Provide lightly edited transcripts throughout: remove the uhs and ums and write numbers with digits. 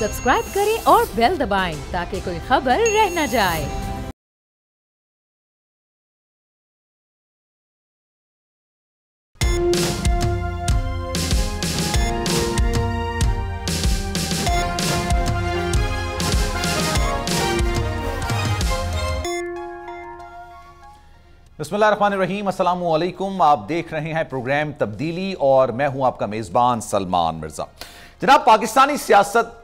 Subscribe करें और bell दबाएं ताकि कोई खबर रह न जाए। बिस्मिल्लाहिर्रहमानिर्रहीम, अस्सलामु अलैकुम। आप देख रहे हैं प्रोग्राम तब्दीली और मैं हूं आपका मेजबान सलमान मिर्जा। जनाब, पाकिस्तानी सियासत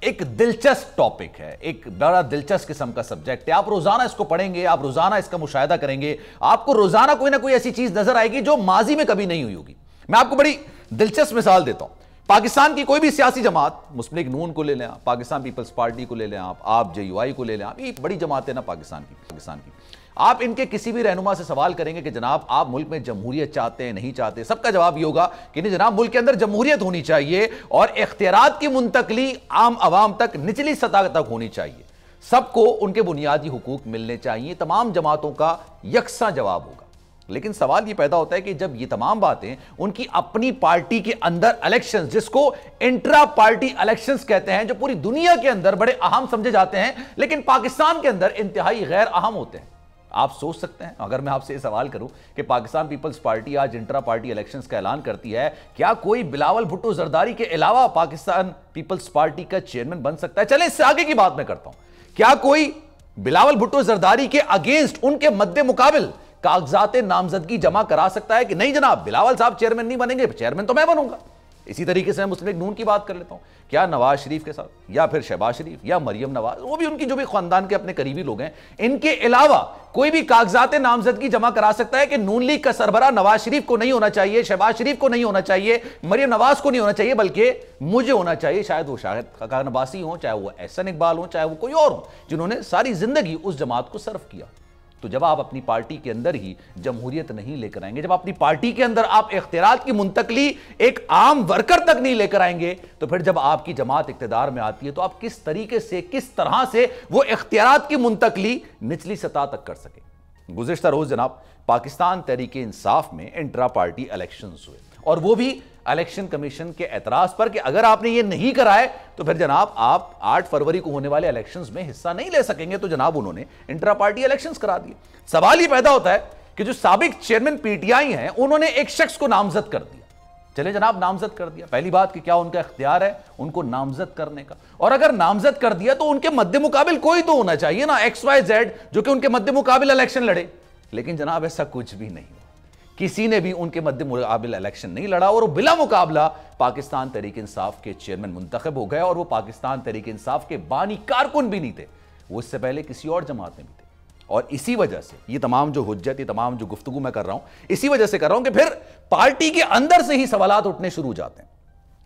एक दिलचस्प टॉपिक है, एक बड़ा दिलचस्प किस्म का सब्जेक्ट है। आप रोजाना इसको पढ़ेंगे, आप रोजाना इसका मुशाहिदा करेंगे, आपको रोजाना कोई ना कोई ऐसी चीज नजर आएगी जो माजी में कभी नहीं हुई होगी। मैं आपको बड़ी दिलचस्प मिसाल देता हूं। पाकिस्तान की कोई भी सियासी जमात, मुस्लिम लीग नून को ले लें आप, पाकिस्तान पीपल्स पार्टी को ले लें आप JUI को ले लें आप, ये बड़ी जमात है ना पाकिस्तान की। आप इनके किसी भी रहनुमा से सवाल करेंगे कि जनाब आप मुल्क में जमहूरियत चाहते हैं, नहीं चाहते, सबका जवाब ये होगा कि नहीं जनाब, मुल्क के अंदर जमहूरियत होनी चाहिए और इख्तियारात की मुंतकली आम आवाम तक, निचली सतह तक होनी चाहिए। सबको उनके बुनियादी हुकूक मिलने चाहिए। तमाम जमातों का यकसा जवाब होगा। लेकिन सवाल यह पैदा होता है कि जब ये तमाम बातें उनकी अपनी पार्टी के अंदर इलेक्शंस, जिसको इंट्रा पार्टी इलेक्शंस कहते हैं, जो पूरी दुनिया के अंदर बड़े अहम समझे जाते हैं, लेकिन पाकिस्तान के अंदर इंतहाई गैर अहम होते हैं। आप सोच सकते हैं, अगर मैं आपसे सवाल करूं कि पाकिस्तान पीपल्स पार्टी आज इंट्रा पार्टी इलेक्शंस का ऐलान करती है, क्या कोई बिलावल भुट्टो जरदारी के अलावा पाकिस्तान पीपल्स पार्टी का चेयरमैन बन सकता है? चले इससे आगे की बात मैं करता हूं। क्या कोई बिलावल भुट्टो जरदारी के अगेंस्ट, उनके मद्दे मुकाबिल कागजात नामजदगी जमा करा सकता है कि नहीं जनाब, बिलावल साहब चेयरमैन नहीं बनेंगे, चेयरमैन तो मैं बनूंगा? इसी तरीके से मैं मुस्लिम लीग नून की बात कर लेता हूं। क्या नवाज शरीफ के साथ या फिर शहबाज शरीफ या मरियम नवाज, वो भी उनकी जो भी खानदान के अपने करीबी लोग हैं, इनके अलावा कोई भी कागजात नामजदगी जमा करा सकता है कि नून लीग का सरबराह नवाज शरीफ को नहीं होना चाहिए, शहबाज शरीफ को नहीं होना चाहिए, मरियम नवाज को नहीं होना चाहिए, बल्कि मुझे होना चाहिए? शायद वो शाहिद खाकान अब्बासी हो, चाहे वो एहसन इकबाल हो, चाहे वो कोई और हो, जिन्होंने सारी जिंदगी उस जमात को सर्व किया। तो जब आप अपनी पार्टी के अंदर ही जमहूरियत नहीं लेकर आएंगे, जब अपनी पार्टी के अंदर आप इख्तियारात की मुंतकली एक आम वर्कर तक नहीं लेकर आएंगे, तो फिर जब आपकी जमात इख्तियार में आती है तो आप किस तरीके से, किस तरह से वो इख्तियारात की मुंतकली निचली सतह तक कर सके। गुज़िश्ता रोज जनाब पाकिस्तान तहरीक इंसाफ में इंट्रा पार्टी इलेक्शंस हुए, और वो भी इलेक्शन कमीशन के एतराज पर कि अगर आपने ये नहीं कराए तो फिर जनाब आप 8 फरवरी को होने वाले इलेक्शंस में हिस्सा नहीं ले सकेंगे। तो जनाब उन्होंने इंट्रा पार्टी इलेक्शंस करा दिए। सवाल ये पैदा होता है कि जो साबिक चेयरमैन PTI हैं, उन्होंने एक शख्स को नामजद कर दिया। चले जनाब, नामजद कर दिया। पहली बात कि क्या उनका इख्तियार है उनको नामजद करने का? और अगर नामजद कर दिया तो उनके मद्दे मुकाबिल कोई तो होना चाहिए ना, XYZ, जो कि उनके मद्दे मुकाबिल इलेक्शन लड़े। लेकिन जनाब ऐसा कुछ भी नहीं, किसी ने भी उनके मद्दे मुकाबिल इलेक्शन नहीं लड़ा और वो बिला मुकाबला पाकिस्तान तहरीक इंसाफ के चेयरमैन मुंतखब हो गए। और वो पाकिस्तान तहरीक इंसाफ के बानी कारकुन भी नहीं थे, वो इससे पहले किसी और जमात में भी थे। और इसी वजह से ये तमाम जो हुज्जत, ये तमाम जो गुफ्तगू मैं कर रहा हूं, इसी वजह से कर रहा हूं कि फिर पार्टी के अंदर से ही सवालात उठने शुरू हो जाते हैं।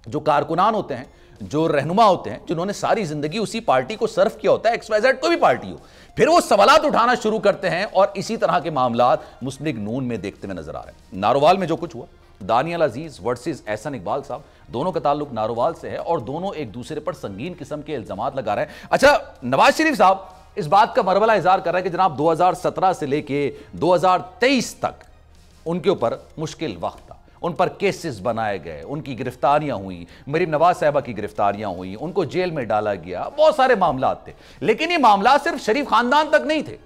जो कारकुनान होते हैं, जो रहनुमा होते हैं, जिन्होंने सारी जिंदगी उसी पार्टी को सर्व किया होता है, XYZ कोई भी पार्टी हो, फिर वो सवालात उठाना शुरू करते हैं। और इसी तरह के मामलात मुस्लिम लीग नून में देखते हुए नजर आ रहे हैं। नारोवाल में जो कुछ हुआ, दानियल अजीज वर्सेस एहसन इकबाल साहब, दोनों का ताल्लुक नारोवाल से है और दोनों एक दूसरे पर संगीन किस्म के इल्जामात लगा रहे हैं। अच्छा, नवाज शरीफ साहब इस बात का मरबला इजहार कर रहे हैं कि जनाब 2017 से लेके 2023 तक उनके ऊपर मुश्किल वक्त था, उन पर केसेस बनाए गए, उनकी गिरफ्तारियां हुई, मरीम नवाज साहबा की गिरफ्तारियां हुई, उनको जेल में डाला गया, बहुत सारे मामलात थे। लेकिन ये मामलात सिर्फ शरीफ खानदान तक नहीं थे,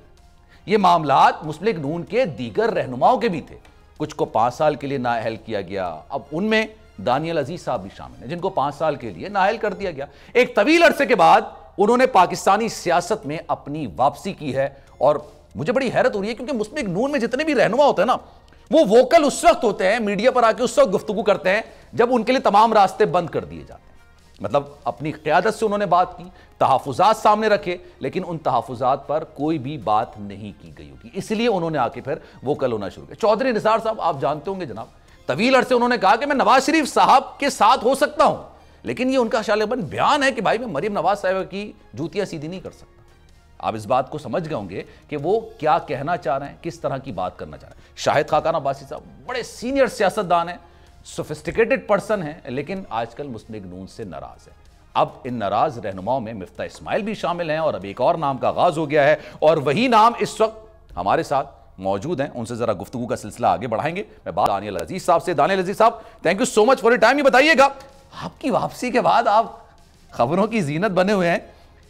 ये मामलात मुस्लिम लीग नून के दीगर रहनुमाओं के भी थे। कुछ को 5 साल के लिए नाअहल किया गया। अब उनमें दानियल अजीज साहब भी शामिल हैं, जिनको 5 साल के लिए नाअहल कर दिया गया। एक तवील अरसे के बाद उन्होंने पाकिस्तानी सियासत में अपनी वापसी की है। और मुझे बड़ी हैरत हो रही है क्योंकि मुस्लिम लीग नून में जितने भी रहनुमा होते हैं ना, वो वोकल उस वक्त होते हैं, मीडिया पर आके उस वक्त गुफ्तगू करते हैं जब उनके लिए तमाम रास्ते बंद कर दिए जाते हैं। मतलब अपनी क़यादत से उन्होंने बात की, तहफ़्फ़ुज़ात सामने रखे, लेकिन उन तहफ़्फ़ुज़ात पर कोई भी बात नहीं की गई होगी, इसलिए उन्होंने आके फिर वोकल होना शुरू किया। चौधरी निसार साहब आप जानते होंगे जनाब, तवील अरसे उन्होंने कहा कि मैं नवाज शरीफ साहब के साथ हो सकता हूं, लेकिन ये उनका शालिबन बयान है कि भाई मैं मरियम नवाज साहब की जूतियां सीधी नहीं कर सकता। आप इस बात को समझ गए होंगे कि वो क्या कहना चाह रहे हैं, किस तरह की बात करना चाह रहे हैं। शाहिद खाकान अब्बासी साहब बड़े सीनियर सियासतदान हैं, सोफिस्टिकेटेड पर्सन हैं, लेकिन आजकल मुस्लिम लीग नून से नाराज है। अब इन नाराज रहनुमाओं में मिफ्ता इस्माइल भी शामिल हैं और अब एक और नाम का आगाज हो गया है और वही नाम इस वक्त हमारे साथ मौजूद हैं। उनसे जरा गुफ्तगू का सिलसिला आगे बढ़ाएंगे। मैं बात दानियल अजीज साहब से। दानियल अजीज साहब, thank you so much for your time. ये बताइएगा, आपकी वापसी के बाद आप खबरों की जीनत बने हुए हैं।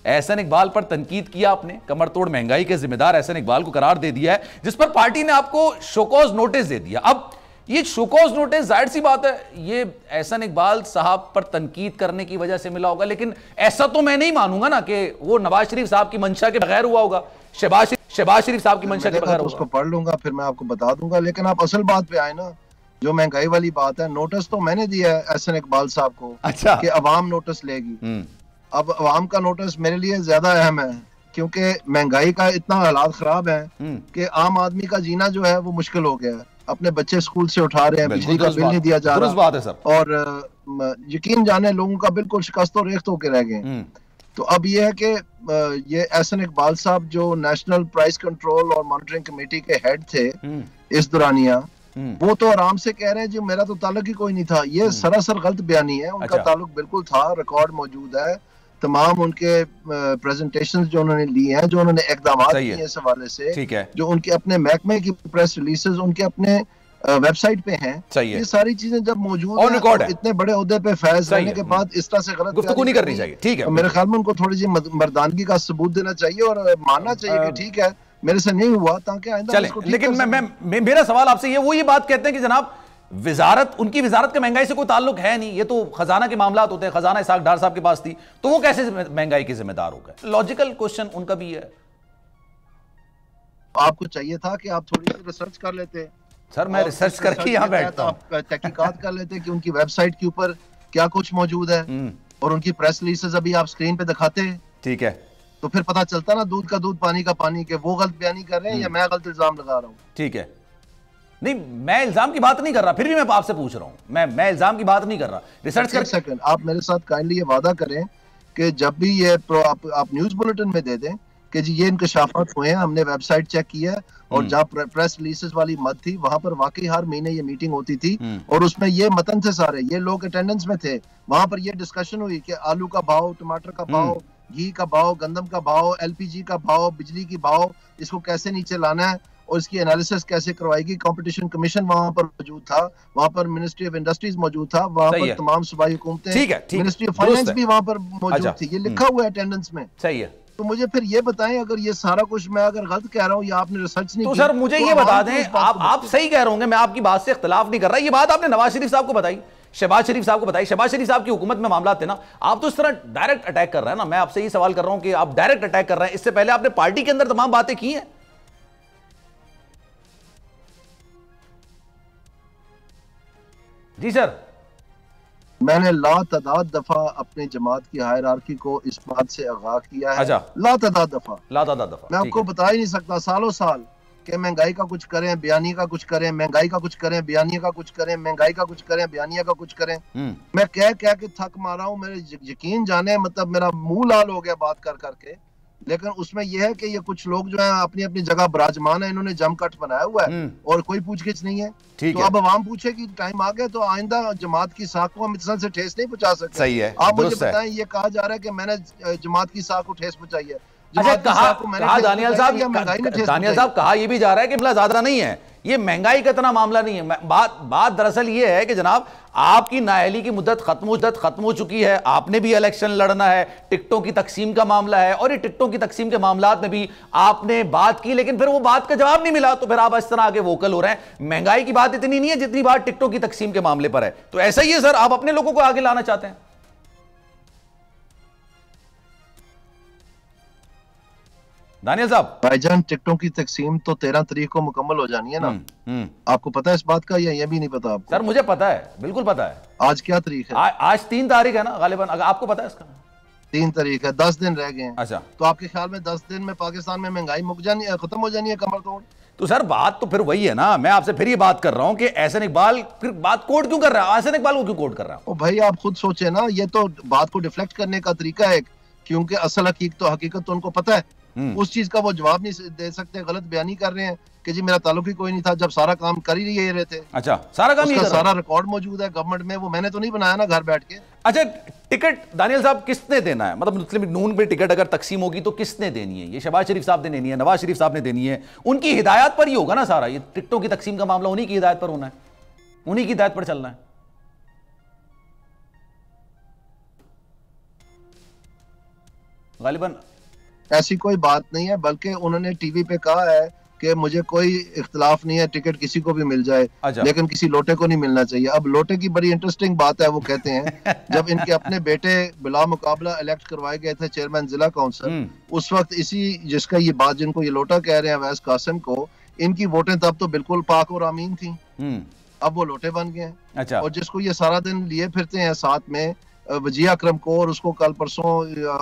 एहसन इकबाल पर तनकीद किया आपने, कमर तोड़ महंगाई के जिम्मेदार एहसन इकबाल को करार दे दिया है, जिस पर पार्टी ने आपको शोकॉज नोटिस दे दिया। अब ये शोकॉज नोटिस जाहिर सी बात है ये एहसन इकबाल साहब पर तनकीद करने की वजह से मिला होगा, लेकिन ऐसा तो मैं नहीं मानूंगा ना कि वो नवाज शरीफ साहब की मंशा के बगैर हुआ होगा, शहबाज शरीफ साहब की मंशा के बगैर होगा। उसको पढ़ लूंगा फिर मैं आपको बता दूंगा। लेकिन आप असल बात पे आए ना, जो महंगाई वाली बात है, नोटिस तो मैंने दिया है एहसन इकबाल साहब को। अच्छा, कि अवाम नोटिस लेगी। अब अवाम का नोटिस मेरे लिए ज्यादा अहम है, क्योंकि महंगाई का इतना हालात खराब है कि आम आदमी का जीना जो है वो मुश्किल हो गया है। अपने बच्चे स्कूल से उठा रहे हैं, बिजली का बिल नहीं दिया जा रहा, और यकीन जाने लोगों का बिल्कुल शिकस्त और रेख्त होकर रह गए। तो अब ये है कि ये एहसन इकबाल साहब जो नेशनल प्राइस कंट्रोल और मॉनिटरिंग कमेटी के हेड थे इस दौरानिया, वो तो आराम से कह रहे हैं जी मेरा तो ताल्लुक ही कोई नहीं था। ये सरासर गलत बयानी है। उनका ताल्लुक बिल्कुल था, रिकॉर्ड मौजूद है, तमाम उनके प्रेजेंटेशंस जो उन्होंने लिए हैं, जो उन्होंने इकदाम किए इस हवाले से, जो उनके अपने महकमे की प्रेस रिलीजेस उनके अपने वेबसाइट पे हैं, ये सारी चीजें जब मौजूद हैं, तो इतने बड़े ओहदे पे फैज रहने के बाद इस तरह से गलत गुफ्तगू नहीं करनी चाहिए। ठीक है, मेरे ख्याल में उनको थोड़ी सी मर्दानगी का सबूत देना चाहिए और मानना चाहिए कि ठीक है मेरे से नहीं हुआ, ताकि आइंदा इसको ठीक कर सकें। लेकिन मेरा सवाल आपसे ये बात कहते हैं कि जनाब उनकी विजारत के महंगाई से कोई ताल्लुक है नहीं, ये तो खजाना के मामलात होते हैं, खजाना इसाक डार साहब के पास थी, तो वो कैसे महंगाई के जिम्मेदार हो गए? लॉजिकल क्वेश्चन उनका भी है। आपको चाहिए था कि आप थोड़ी सी रिसर्च कर लेते। सर मैं रिसर्च करके यहाँ बैठता हूँ, आप तहकीकात कर लेते कि उनकी वेबसाइट के ऊपर क्या कुछ मौजूद है और उनकी प्रेस रिलीजेस अभी आप स्क्रीन पे दिखाते। ठीक है, तो फिर पता चलता ना दूध का दूध पानी का पानी, के वो गलत बयानी कर रहे हैं या मैं गलत इल्जाम लगा रहा हूँ। ठीक है, नहीं मैं इल्जाम की बात नहीं कर रहा, फिर भी मैं आपसे पूछ रहा हूं, मैं इल्जाम की बात नहीं कर रहा, रिसर्च कर। सेकंड आप मेरे साथ काइंडली ये वादा करें कि जब भी ये आप न्यूज बुलेटिन में दे दें कि जी ये इंकशाफात हुए हैं, हमने वेबसाइट चेक किया है और जहाँ प्रेस रिलीजेस वाली मत थी वहां पर वाकई हर महीने ये मीटिंग होती थी और उसमें ये मतन थे सारे, ये लोग अटेंडेंस में थे, वहां पर ये डिस्कशन हुई कि आलू का भाव, टमाटर का भाव, घी का भाव, गंदम का भाव, एलपीजी का भाव, बिजली की भाव, इसको कैसे नीचे लाना है और इसकी एनालिसिस कैसे करवाएगी। कंपटीशन कमीशन वहां पर मौजूद था, वहां पर मिनिस्ट्री ऑफ इंडस्ट्रीज मौजूद था, वहां पर तमाम सूबाई हुकूमतें, मिनिस्ट्री ऑफ फाइनेंस भी वहां पर मौजूद थी, ये लिखा हुआ है अटेंडेंस में। सही है, तो मुझे फिर ये बताएं अगर ये सारा कुछ मैं अगर गलत कह रहा हूँ या आपने रिसर्च नहीं तो सर मुझे ये बता दें, आप सही कह रहे होंगे, मैं आपकी बात से इख्तिलाफ नहीं कर रहा, ये बात आपने नवाज शरीफ साहब को बताई, शहबाज शरीफ साहब को बताई, शहबाज शरीफ साहब की हुकूमत में मामला थे ना, आप तो इस तरह डायरेक्ट अटैक कर रहे हैं ना, मैं आपसे ये सवाल कर रहा हूं कि आप डायरेक्ट अटैक कर रहे हैं, इससे पहले आपने पार्टी के अंदर तमाम बातें की हैं। जी सर, मैंने लातादाद दफा अपनी जमात की हायरार्की को इस बात से आगाह किया है। अच्छा, लातादाद दफा मैं आपको है। बता ही नहीं सकता, सालों साल कि महंगाई का कुछ करें, बयानी का कुछ करें, महंगाई का कुछ करें, बयानी का कुछ करें, महंगाई का कुछ करें, बयानिया का कुछ करें। मैं कह के थक मारा हूँ, मेरे यकीन जाने मतलब मेरा मुंह लाल हो गया बात कर करके। लेकिन उसमें यह है कि ये कुछ लोग जो है अपनी अपनी जगह विराजमान है, इन्होंने जमकट बनाया हुआ है और कोई पूछगिछ नहीं है। तो अब आवाम पूछे कि टाइम आ गया तो आइंदा जमात की साख को हम इस तरह से ठेस नहीं पहुंचा सकते। सही है, आप मुझे बताएं, ये कहा जा रहा है कि मैंने जमात की साख को ठेस पहुंचाई है। अच्छा, कहा दानियल साहब कहा यह भी जा रहा है कि ज्यादा नहीं है, ये महंगाई का इतना मामला नहीं है। बात दरअसल ये है कि जनाब आपकी नाअहली की मुद्दत खत्म हो चुकी है, आपने भी इलेक्शन लड़ना है, टिकटों की तकसीम का मामला है और ये टिकटों की तकसीम के मामलात में भी आपने बात की, लेकिन फिर वो बात का जवाब नहीं मिला, तो फिर आप इस तरह आगे वोकल हो रहे हैं। महंगाई की बात इतनी नहीं है जितनी बात टिकटों की तकसीम के मामले पर है, तो ऐसा ही है सर, आप अपने लोगों को आगे लाना चाहते हैं। दानियल साहब, भाईजान टिकटों की तकसीम तो 13 तारीख को मुकम्मल हो जानी है ना। आपको पता है इस बात का या ये भी नहीं पता आपको? सर मुझे पता है, बिल्कुल पता है। आज क्या तारीख है? आज 3 तारीख है ना गालिबन, अगर आपको पता है इसका? 3 तारीख है, 10 दिन रह गए हैं। अच्छा, तो आपके ख्याल में 10 दिन में पाकिस्तान में महंगाई मुक जानी है, खत्म हो जानी है कमर तोड़? तो सर बात तो फिर वही है ना, मैं आपसे फिर ये बात कर रहा हूं कि एहसन इकबाल फिर बात कोट क्यों कर रहा है, एहसन इकबाल को क्यों कोट कर रहा है? भाई आप खुद सोचे ना, ये तो बात को डिफ्लेक्ट करने का तरीका है, क्योंकि असल हकीकत तो उनको पता है। उस चीज का वो जवाब नहीं दे सकते, गलत बयानी कर रहे हैं कि जी मेरा ताल्लुक ही कोई नहीं था, जब सारा काम कर ही रहे थे। अच्छा, सारा काम उसका सारा रिकॉर्ड मौजूद है गवर्नमेंट में, वो मैंने तो नहीं बनाया ना घर बैठ के। अच्छा, टिकट दानियल साहब किसने देना है, मतलब मुस्लिम नून पे टिकट अगर तकसीम होगी तो किसने देनी है? ये शहबाज शरीफ साहब ने देनी है, नवाज शरीफ साहब ने देनी है, उनकी हिदायत पर ही होगा ना सारा, ये टिकटों की तकसीम का मामला उन्हीं की हिदायत पर होना है, उन्हीं की हिदायत पर चलना है। गालिबन ऐसी कोई बात नहीं है, बल्कि उन्होंने टीवी पे कहा है कि मुझे कोई इख्तिलाफ नहीं है, टिकट किसी को भी मिल जाए, लेकिन किसी लोटे को नहीं मिलना चाहिए। अब लोटे की बड़ी इंटरेस्टिंग बात है, वो कहते हैं जब इनके अपने बेटे बिला मुकाबला इलेक्ट करवाए गए थे चेयरमैन जिला काउंसिल, उस वक्त इसी जिसका ये बात जिनको ये लोटा कह रहे हैं अवैस कासिम को, इनकी वोटें तब तो बिल्कुल पाक और आमीन थी, अब वो लोटे बन गए हैं। और जिसको ये सारा दिन लिए फिरते हैं साथ में वजीर अकरम को, और उसको कल परसों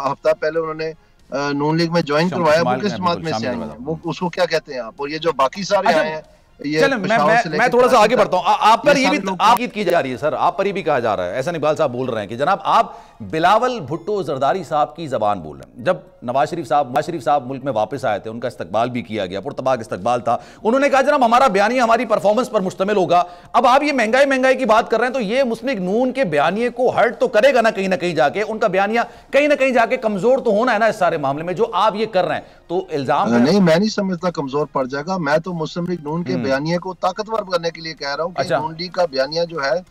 हफ्ता पहले उन्होंने नून लीग में ज्वाइन करवाया, वो किस जमात में से आए हैं, वो उसको क्या कहते हैं आप? और ये जो बाकी सारे आए हैं, चलो मैं थोड़ा सा आगे बढ़ता हूं। आप पर ये भी ताकीद की जा रही है सर, आप पर ये भी कहा जा रहा है, ऐसा इकबाल साहब बोल रहे हैं कि जनाब आप बिलावल भुट्टो जरदारी साहब की जबान बोल रहे हैं। जब नवाज शरीफ साहब मुल्क में वापस आए थे, उनका इस्तकबाल भी किया गया, पुरतबाक इस्तकबाल था, उन्होंने कहा जनाब हमारा बयानिया हमारी परफॉर्मेंस पर मुश्तमिल होगा। अब आप ये महंगाई की बात कर रहे हैं, तो ये मुस्लिम लीग नून के बयानिए को हर्ट तो करेगा ना कहीं जाके, उनका बयानिया कहीं ना कहीं जाके कमजोर तो होना है ना इस सारे मामले में, जो आप ये कर रहे हैं। तो इल्जाम नहीं, मैं नहीं समझता कमजोर पड़ जाएगा। मैं तो मुस्लिम लीग नून के बयानिए को ताकतवर करने के लिए कह रहा हूँ कि नून लीग का बयानिया जो है,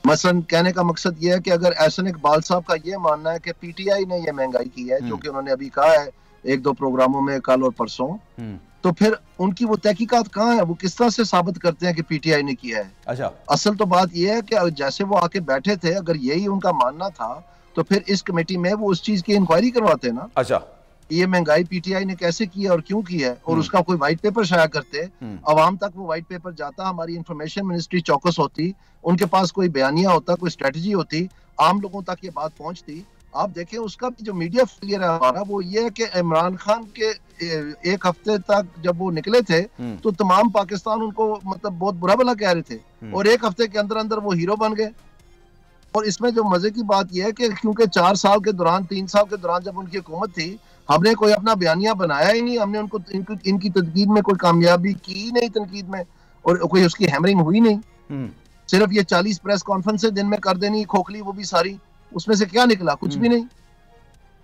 मसलन कहने का मकसद ये है कि अगर एहसन इकबाल साहब का ये मानना है कि पीटीआई ने ये महंगाई की है, जो कि उन्होंने अभी कहा है एक दो प्रोग्रामों में कल और परसों, तो फिर उनकी वो तहकीकात कहाँ है? वो किस तरह से साबित करते हैं कि पीटीआई ने किया है? असल तो बात ये है कि जैसे वो आके बैठे थे, अगर यही उनका मानना था तो फिर इस कमेटी में वो उस चीज की इंक्वायरी करवाते ना। ये महंगाई पीटीआई ने कैसे की है और क्यों की है, और उसका कोई व्हाइट पेपर शाया करते, अवाम तक वो व्हाइट पेपर जाता, हमारी इंफॉर्मेशन मिनिस्ट्री चौकस होती, उनके पास कोई बयानिया होता, कोई स्ट्रेटजी होती, आम लोगों तक ये बात पहुंचती। आप देखें उसका भी जो मीडिया फेलियर है हमारा, वो ये है कि इमरान खान के एक हफ्ते तक जब वो निकले थे तो तमाम पाकिस्तान उनको मतलब बहुत बुरा भला कह रहे थे, और एक हफ्ते के अंदर अंदर वो हीरो बन गए। और इसमें जो मजे की बात यह है कि क्योंकि 4 साल के दौरान 3 साल के दौरान जब उनकी हुकूमत थी, हमने कोई अपना बयानिया बनाया ही नहीं, हमने उनको इनकी तनकीद में कोई कामयाबी की नहीं, तनकीद में, और कोई उसकी हैमरिंग हुई नहीं। सिर्फ ये 40 प्रेस कॉन्फ्रेंस दिन में कर देनी खोखली, वो भी सारी, उसमें से क्या निकला? कुछ भी नहीं।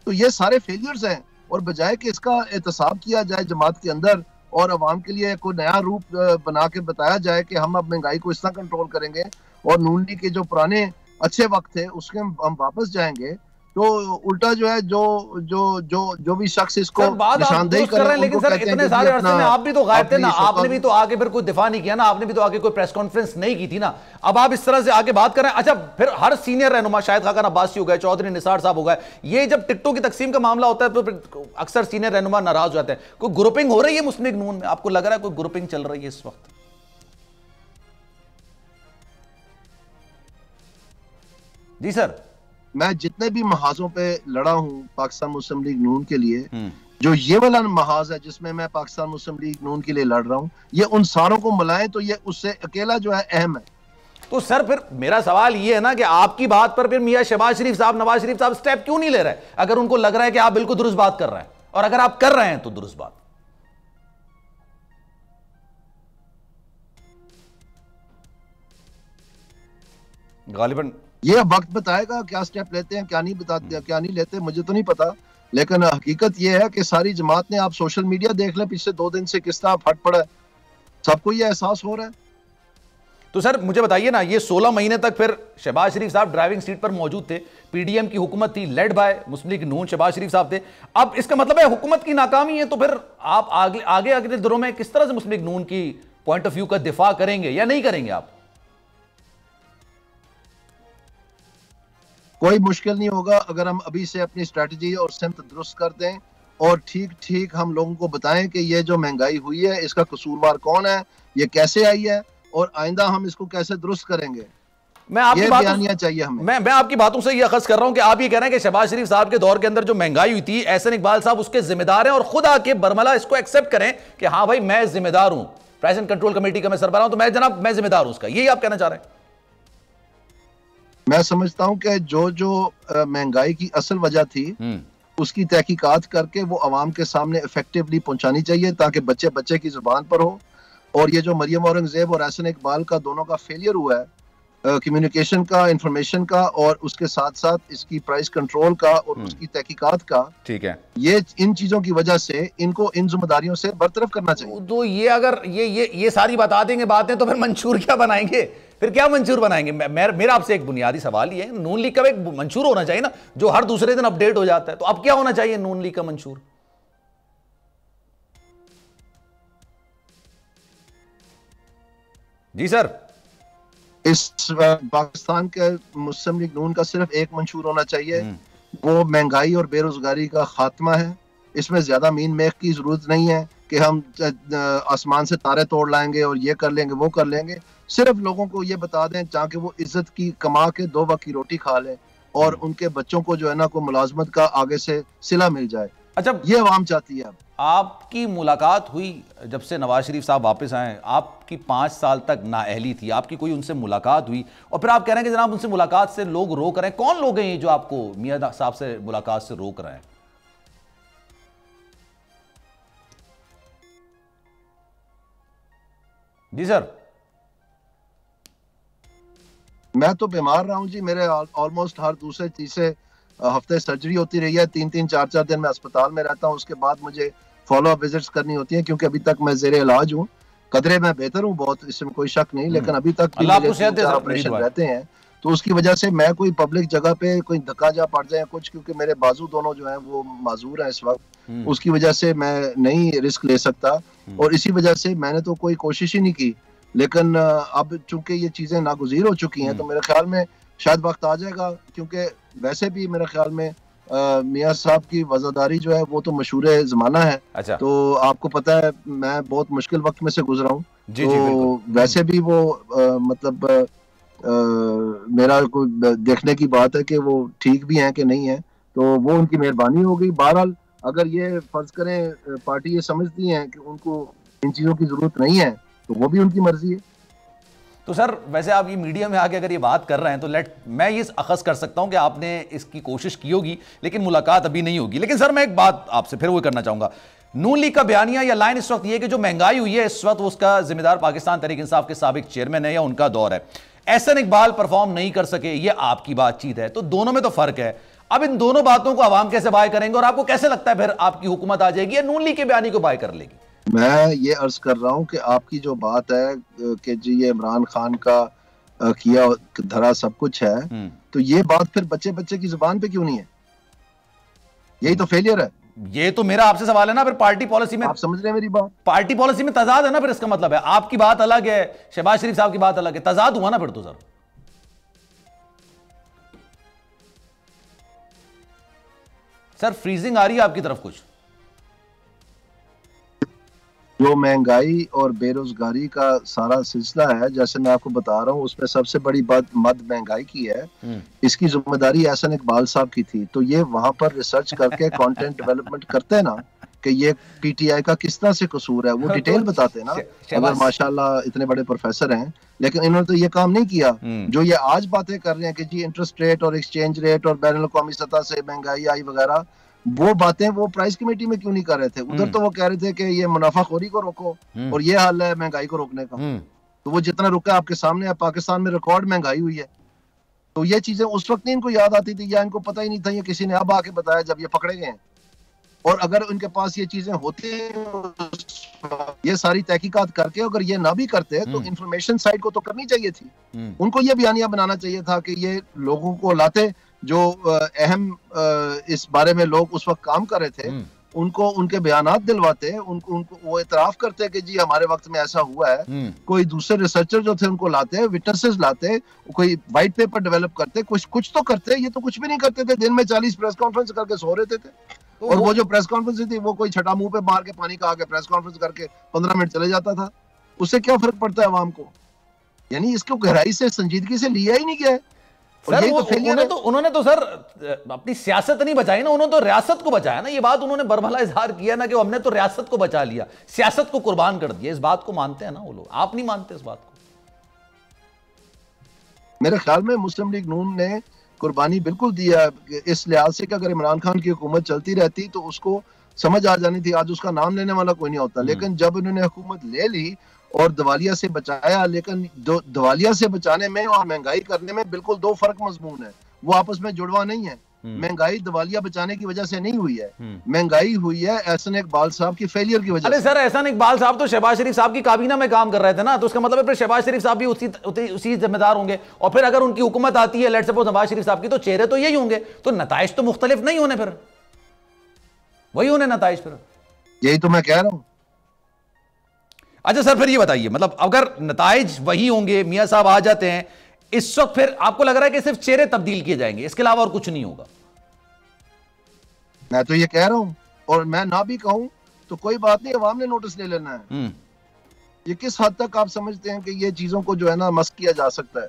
तो ये सारे फेलियर्स हैं, और बजाय कि इसका एहतसाब किया जाए जमात के अंदर और अवाम के लिए कोई नया रूप बना के बताया जाए कि हम अब महंगाई को इस तरह कंट्रोल करेंगे और नून लीग के जो पुराने अच्छे वक्त थे उसके हम वापस जाएंगे, तो उल्टा जो है जो भी शख्स इसको निशानदेही कर रहे हैं, लेकिन सर इतने सारे अरसे में आप भी तो गायब थे ना, आपने भी तो आगे फिर कोई दिफा नहीं किया ना, आपने भी तो आगे कोई प्रेस कॉन्फ्रेंस नहीं की थी ना, अब आप इस तरह से आगे बात कर रहे हैं। अच्छा, फिर हर सीनियर रहनुमा शाहिद खाकान अब्बासी हो गए, चौधरी निसार साहब हो गए, ये जब टिकटों की तकसीम का मामला होता है तो फिर अक्सर सीनियर रहनुमा नाराज हो जाते हैं। कोई ग्रुपिंग हो रही है मुस्लिम लीग नून में? आपको लग रहा है कोई ग्रुपिंग चल रही है इस वक्त? जी सर, मैं जितने भी महाजों पे लड़ा हूं पाकिस्तान मुस्लिम लीग नून के लिए, जो ये वाला महाज है जिसमें मैं पाकिस्तान मुस्लिम लीग नून के लिए लड़ रहा हूं, ये उन सारों को मिलाएं तो ये उससे अकेला जो है अहम है। तो सर फिर मेरा सवाल ये है ना कि आपकी बात पर फिर मियां शहबाज शरीफ साहब, नवाज शरीफ साहब स्टेप क्यों नहीं ले रहे, अगर उनको लग रहा है कि आप बिल्कुल दुरुस्त बात कर रहे हैं, और अगर आप कर रहे हैं तो दुरुस्त बात? गालिबन ये वक्त बताएगा क्या स्टेप लेते हैं, क्या नहीं बताते, क्या नहीं लेते, मुझे तो नहीं पता, लेकिन हकीकत ये है कि सारी जमात ने, आप सोशल मीडिया देख लें पिछले 2 दिन से किस तरह फट पड़ा है, सबको ये एहसास हो रहा है। तो सर मुझे बताइए ना, ये 16 महीने तक फिर शहबाज शरीफ साहब ड्राइविंग सीट पर मौजूद थे, पीडीएम की हुकूमत थी, लेड बाय मुस्लिम लीग नून, शहबाज शरीफ साहब थे, अब इसका मतलब है हुकूमत की नाकामी है, तो फिर आप आगे अगले दिनों में किस तरह से मुस्लिम लीग नून की पॉइंट ऑफ व्यू का दिफा करेंगे या नहीं करेंगे आप? कोई मुश्किल नहीं होगा अगर हम अभी से अपनी स्ट्रेटजी और सिमत दुरुस्त कर दें और ठीक हम लोगों को बताएं कि ये जो महंगाई हुई है इसका कसूरवार कौन है, ये कैसे आई है, और आइंदा हम इसको कैसे दुरुस्त करेंगे। मैं आपकी बातों चाहिए हमें। मैं आपकी बातों से ये अखज़ कर रहा हूं कि आप ये कह रहे हैं कि शहबाज शरीफ साहब के दौर के अंदर जो महंगाई हुई थी, एहसन इकबाल साहब उसके जिम्मेदार हैं, और खुद आके बरमला इसको एक्सेप्ट करें कि हाँ भाई मैं जिम्मेदार हूं, प्रेजेंट कंट्रोल कमेटी का मैं सरबराह हूं, तो मैं जनाब मैं जिम्मेदार हूं उसका, यही आप कहना चाह रहे हैं? मैं समझता हूं कि जो महंगाई की असल वजह थी उसकी तहकीकात करके वो अवाम के सामने इफेक्टिवली पहुंचानी चाहिए, ताकि बच्चे बच्चे की जुबान पर हो। और ये जो मरियम औरंगजेब और एहसन इकबाल का दोनों का फेलियर हुआ है कम्युनिकेशन का, इंफॉर्मेशन का, और उसके साथ साथ इसकी प्राइस कंट्रोल का और उसकी तहकीकात का, ठीक है, ये इन चीजों की वजह से इनको इन जिम्मेदारियों से बरतरफ करना चाहिए। तो ये अगर ये सारी बता देंगे बातें, तो फिर मंशूर क्या बनाएंगे? फिर क्या मंशूर बनाएंगे? मेरा आपसे एक बुनियादी सवाल ही है, नून लीग का एक मंशूर होना चाहिए ना, जो हर दूसरे दिन अपडेट हो जाता है। तो अब क्या होना चाहिए नून लीग का मंशूर? जी सर। इस पाकिस्तान के मुस्लिम लीग नून का सिर्फ एक मंशूर होना चाहिए, वो महंगाई और बेरोजगारी का खात्मा है। इसमें ज्यादा मीन मेख की जरूरत नहीं है कि हम आसमान से तारे तोड़ लाएंगे और ये कर लेंगे वो कर लेंगे। सिर्फ लोगों को ये बता दें ताकि वो इज्जत की कमा के 2 वक्त की रोटी खा लें और उनके बच्चों को जो है ना को मुलाजमत का आगे से सिला मिल जाए। अच्छा, ये अवाम चाहती है। आपकी मुलाकात हुई जब से नवाज शरीफ साहब वापस आए, आपकी 5 साल तक नाअहली थी, आपकी कोई उनसे मुलाकात हुई और फिर आप कह रहे हैं कि जनाब उनसे मुलाकात से लोग रोक रहे हैं। कौन लोग हैं ये जो आपको मियां साहब से मुलाकात से रोक रहे हैं? जी सर। मैं तो बीमार रहा हूँ जी, मेरे ऑलमोस्ट हर दूसरे तीसरे हफ्ते सर्जरी होती रही है। 3-3 4-4 दिन मैं अस्पताल में रहता हूँ, उसके बाद मुझे फॉलो अप विजिट्स करनी होती हैं क्योंकि अभी तक मैं जेरे इलाज हूँ। कदरे मैं बेहतर हूँ बहुत, इसमें कोई शक नहीं, लेकिन अभी तक ऑपरेशन रहते हैं। तो उसकी वजह से मैं कोई पब्लिक जगह पे कोई धक्का जा पड़ जाए कुछ, क्योंकि मेरे बाजू दोनों जो हैं वो माजूर हैं इस वक्त, उसकी वजह से मैं नहीं रिस्क ले सकता और इसी वजह से मैंने तो कोई कोशिश ही नहीं की। लेकिन अब चूंकि ये चीजें नागुज़ीर हो चुकी हैं तो मेरे ख्याल में शायद वक्त आ जाएगा, क्योंकि वैसे भी मेरे ख्याल में मियां साहब की वज़ादारी जो है वो तो मशहूर जमाना है। अच्छा। तो आपको पता है मैं बहुत मुश्किल वक्त में से गुजरा हूँ, तो वैसे भी वो मतलब मेरा कोई देखने की बात है कि वो ठीक भी हैं कि नहीं है, तो वो उनकी मेहरबानी होगी। बहरहाल अगर ये फर्ज करें पार्टी ये समझती है कि उनको इन चीजों की जरूरत नहीं है तो वो भी उनकी मर्जी है। तो सर वैसे आप ये मीडिया में आके अगर ये बात कर रहे हैं तो मैं ये अखज़ कर सकता हूं कि आपने इसकी कोशिश की होगी लेकिन मुलाकात अभी नहीं होगी। लेकिन सर मैं एक बात आपसे फिर वो करना चाहूंगा, नून लीग का बयानिया या लाइन इस वक्त ये कि जो महंगाई हुई है इस वक्त उसका जिम्मेदार पाकिस्तान तहरीक इंसाफ के साबिक चेयरमैन है या उनका दौर है। एहसन इकबाल परफॉर्म नहीं कर सके, ये आपकी बातचीत है, तो दोनों में तो फर्क है। अब इन दोनों बातों को आवाम कैसे बाय करेंगे और आपको कैसे लगता है फिर आपकी हुकूमत आ जाएगी या नून लीग के बयानी को बाय कर लेगी? मैं ये अर्ज कर रहा हूं कि आपकी जो बात है कि जी ये इमरान खान का किया धरा सब कुछ है, तो ये बात फिर बच्चे बच्चे की जुबान पे क्यों नहीं है? यही तो फेलियर है। ये तो मेरा आपसे सवाल है ना, फिर पार्टी पॉलिसी में आप समझ रहे हैं मेरी बात? पार्टी पॉलिसी में तजाद है ना, फिर इसका मतलब है आपकी बात अलग है, शहबाज शरीफ साहब की बात अलग है, तजाद हुआ ना फिर तो। सर फ्रीजिंग आ रही है आपकी तरफ कुछ? जो महंगाई और बेरोजगारी का सारा सिलसिला है, जैसे मैं आपको बता रहा हूँ, उसमें सबसे बड़ी बात मद महंगाई की है। इसकी जिम्मेदारी एहसन इकबाल साहब की थी, तो ये वहां पर रिसर्च करके कंटेंट डेवलपमेंट करते हैं ना कि ये पीटीआई का किस तरह से कसूर है, वो डिटेल बताते हैं ना। अगर माशाल्लाह इतने बड़े प्रोफेसर हैं, लेकिन इन्होंने तो ये काम नहीं किया। जो ये आज बातें कर रहे हैं कि जी इंटरेस्ट रेट और एक्सचेंज रेट और बैनुल अक़वामी सतह से महंगाई आई वगैरह, वो बातें वो प्राइस कमेटी में क्यों नहीं कर रहे थे? उधर तो वो कह रहे थे कि ये मुनाफाखोरी को रोको और ये हाल है महंगाई को रोकने का। तो वो जितना रुका आपके सामने है, पाकिस्तान में रिकॉर्ड महंगाई हुई है। तो ये चीजें उस वक्त नहीं इनको याद आती थी या इनको पता ही नहीं था, ये किसी ने अब आके बताया जब ये पकड़े गए हैं। और अगर उनके पास ये चीजें होती, ये सारी तहकीकात करके अगर ये ना भी करते तो इंफॉर्मेशन साइड को तो करनी चाहिए थी। उनको ये बयानिया बनाना चाहिए था कि ये लोगों को लाते जो अहम इस बारे में लोग उस वक्त काम कर रहे थे, उनको उनके बयानात दिलवाते, उनको वो इतराफ करते कि जी हमारे वक्त में ऐसा हुआ है। कोई दूसरे रिसर्चर जो थे उनको लाते, विटनेसेस लाते, कोई व्हाइट पेपर डेवलप करते, कुछ तो करते। ये तो कुछ भी नहीं करते थे, दिन में 40 प्रेस कॉन्फ्रेंस करके सो रहते थे। तो और वो जो प्रेस कॉन्फ्रेंस थी वो कोई छठा मुंह पे मार के पानी का आके प्रेस कॉन्फ्रेंस करके 15 मिनट चले जाता था। उससे क्या फर्क पड़ता है आवाम को? यानी इसको गहराई से संजीदगी से लिया ही नहीं गया है। सर उन्होंने तो सर अपनी सियासत नहीं बचाई ना, उन्होंने तो रियासत को बचाया ना। ये बात उन्होंने बरभला इजहार किया ना कि हमने तो रियासत को बचा लिया, सियासत को कुर्बान कर दिया। इस बात को मानते हैं ना वो लोग, आप नहीं मानते इस बात को? मेरे ख्याल में मुस्लिम लीग नून ने कुर्बानी बिल्कुल दिया इस लिहाज से कि अगर इमरान खान की हुकूमत चलती रहती तो उसको समझ आ जानी थी, आज उसका नाम लेने वाला कोई नहीं होता। लेकिन जब उन्होंने हुकूमत ले ली और दिवालिया से बचाया, लेकिन दिवालिया से बचाने में और महंगाई करने में बिल्कुल दो फर्क मजमून है, वो आपस में जुड़वा नहीं है। महंगाई दिवालिया बचाने की वजह से नहीं हुई है, महंगाई हुई है एहसन इकबाल साहब की फेलियर की वजह से। अरे सर, एहसन इकबाल साहब तो शहबाज शरीफ साहब की काबीना में काम कर रहे थे ना, तो उसका मतलब है फिर शहबाज शरीफ साहब भी उसी जिम्मेदार होंगे। और फिर अगर उनकी हुकूमत आती है, लेट्स सपोज नवाज शरीफ साहब की, तो चेहरे तो यही होंगे, तो नताइज तो मुख्तलिफ नहीं होने, फिर वही होने नताइज। फिर यही तो मैं कह रहा हूं। अच्छा सर, फिर ये बताइए, मतलब अगर नताइज वही होंगे, मियां साहब आ जाते हैं इस वक्त, फिर आपको लग रहा है कि सिर्फ चेहरे तब्दील किए जाएंगे, इसके अलावा और कुछ नहीं होगा? मैं तो ये कह रहा हूं, और मैं ना भी कहूं तो कोई बात नहीं, अवाम ने नोटिस ले लेना है। ये किस हद तक आप समझते हैं कि ये चीजों को जो है ना मस्क किया जा सकता है?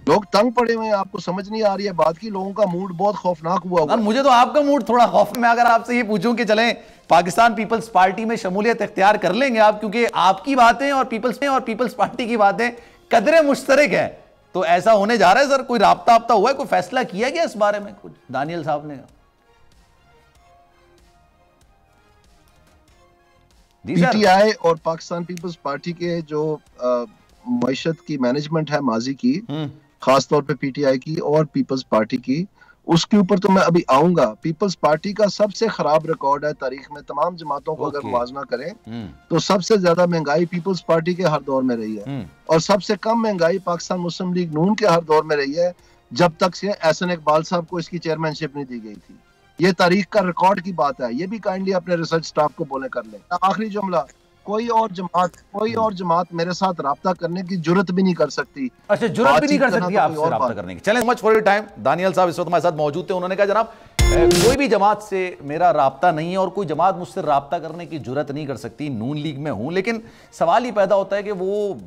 लोग तंग पड़े हुए हैं, आपको समझ नहीं आ रही है बात की, लोगों का मूड बहुत खौफनाक हुआ। मुझे तो आपका मूड थोड़ा खौफ में, अगर आपसे ये पूछूं कि चलें पाकिस्तान पीपल्स पार्टी में शमूलियत इख्तियार कर लेंगे आप, क्योंकि आपकी बातें और पीपल्स पार्टी की बातें कदरे मुश्तरक है, तो ऐसा होने जा रहा है सर? कोई राब्ता हुआ है, कोई फैसला किया गया इस बारे में कुछ दानियल साहब ने? पीटीआई और पाकिस्तान पीपल्स पार्टी के जो मईशत की मैनेजमेंट है माजी की, खास तौर पे पीटीआई की और पीपल्स पार्टी की, उसके ऊपर तो मैं अभी आऊंगा। पीपल्स पार्टी का सबसे खराब रिकॉर्ड है तारीख में, तमाम जमातों को अगर मुवाजना करें तो सबसे ज्यादा महंगाई पीपल्स पार्टी के हर दौर में रही है, और सबसे कम महंगाई पाकिस्तान मुस्लिम लीग नून के हर दौर में रही है, जब तक से एहसन इकबाल साहब को इसकी चेयरमैनशिप नहीं दी गई थी। ये तारीख का रिकॉर्ड की बात है, ये भी काइंडली अपने रिसर्च स्टाफ को बोले कर ले। आखिरी जुमला, कोई और जमात मेरे साथ राब्ता करने की जुर्रत भी नहीं कर सकती। अच्छा, जुर्रत भी नहीं कर सकती आपसे राब्ता करने की? चलें, much for your time. Daniyal sahab इस वक्त हमारे साथ मौजूद थे, उन्होंने कहा जनाब कोई भी जमात से मेरा राब्ता नहीं है और कोई जमात मुझसे राब्ता करने की जुर्रत नहीं कर सकती, नून लीग में हूं। लेकिन सवाल ही पैदा होता है कि वो,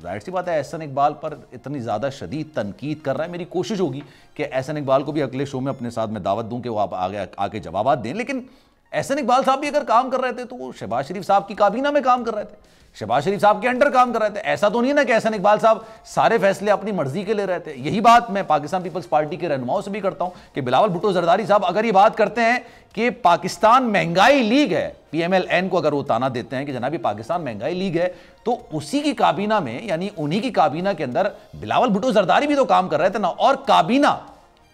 जाहिर सी बात है, एहसन इकबाल पर इतनी ज़्यादा शदीद तनकीद कर रहा है। मेरी कोशिश होगी कि एहसन इकबाल को भी अगले शो में अपने साथ में दावत दूं कि वो आप आगे जवाब दें। लेकिन एहसन इकबाल साहब भी अगर काम कर रहे थे तो वो शहबाज शरीफ साहब की काबीना में काम कर रहे थे, शहबाज शरीफ साहब के अंडर काम कर रहे थे। ऐसा तो नहीं ना कि एहसन इकबाल साहब सारे फैसले अपनी मर्जी के ले रहे थे। यही बात मैं पाकिस्तान पीपल्स पार्टी के रहनुमाओं से भी करता हूं कि बिलावल भुट्टो जरदारी साहब अगर ये बात करते हैं कि पाकिस्तान महंगाई लीग है, पीएमएलएन को अगर वो ताना देते हैं कि जनाब ये पाकिस्तान महंगाई लीग है, तो उसी की काबीना में, यानी उन्हीं की काबीना के अंदर बिलावल भुट्टो जरदारी भी तो काम कर रहे थे ना। और काबीना,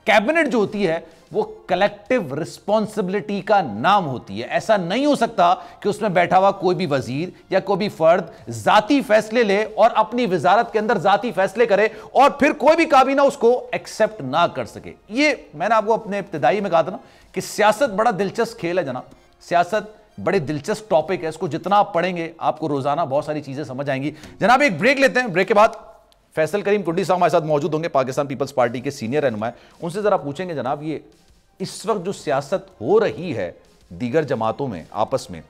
कैबिनेट जो होती है, वो कलेक्टिव रिस्पॉन्सिबिलिटी का नाम होती है। ऐसा नहीं हो सकता कि उसमें बैठा हुआ कोई भी वजीर या कोई भी फर्द जाती फैसले ले और अपनी वजारत के अंदर जाती फैसले करे और फिर कोई भी काबीना उसको एक्सेप्ट ना कर सके। ये मैंने आपको अपने इब्तिदाई में कहा था ना कि सियासत बड़ा दिलचस्प खेल है जनाब, सियासत बड़े दिलचस्प टॉपिक है, इसको जितना आप पढ़ेंगे आपको रोजाना बहुत सारी चीजें समझ आएंगी। जनाब एक ब्रेक लेते हैं, ब्रेक के बाद फैसल करीम कुंडी साहब हमारे साथ मौजूद होंगे, पाकिस्तान पीपल्स पार्टी के सीनियर रहनुमा। उनसे जरा पूछेंगे जनाब, ये इस वक्त जो सियासत हो रही है दीगर जमातों में आपस में,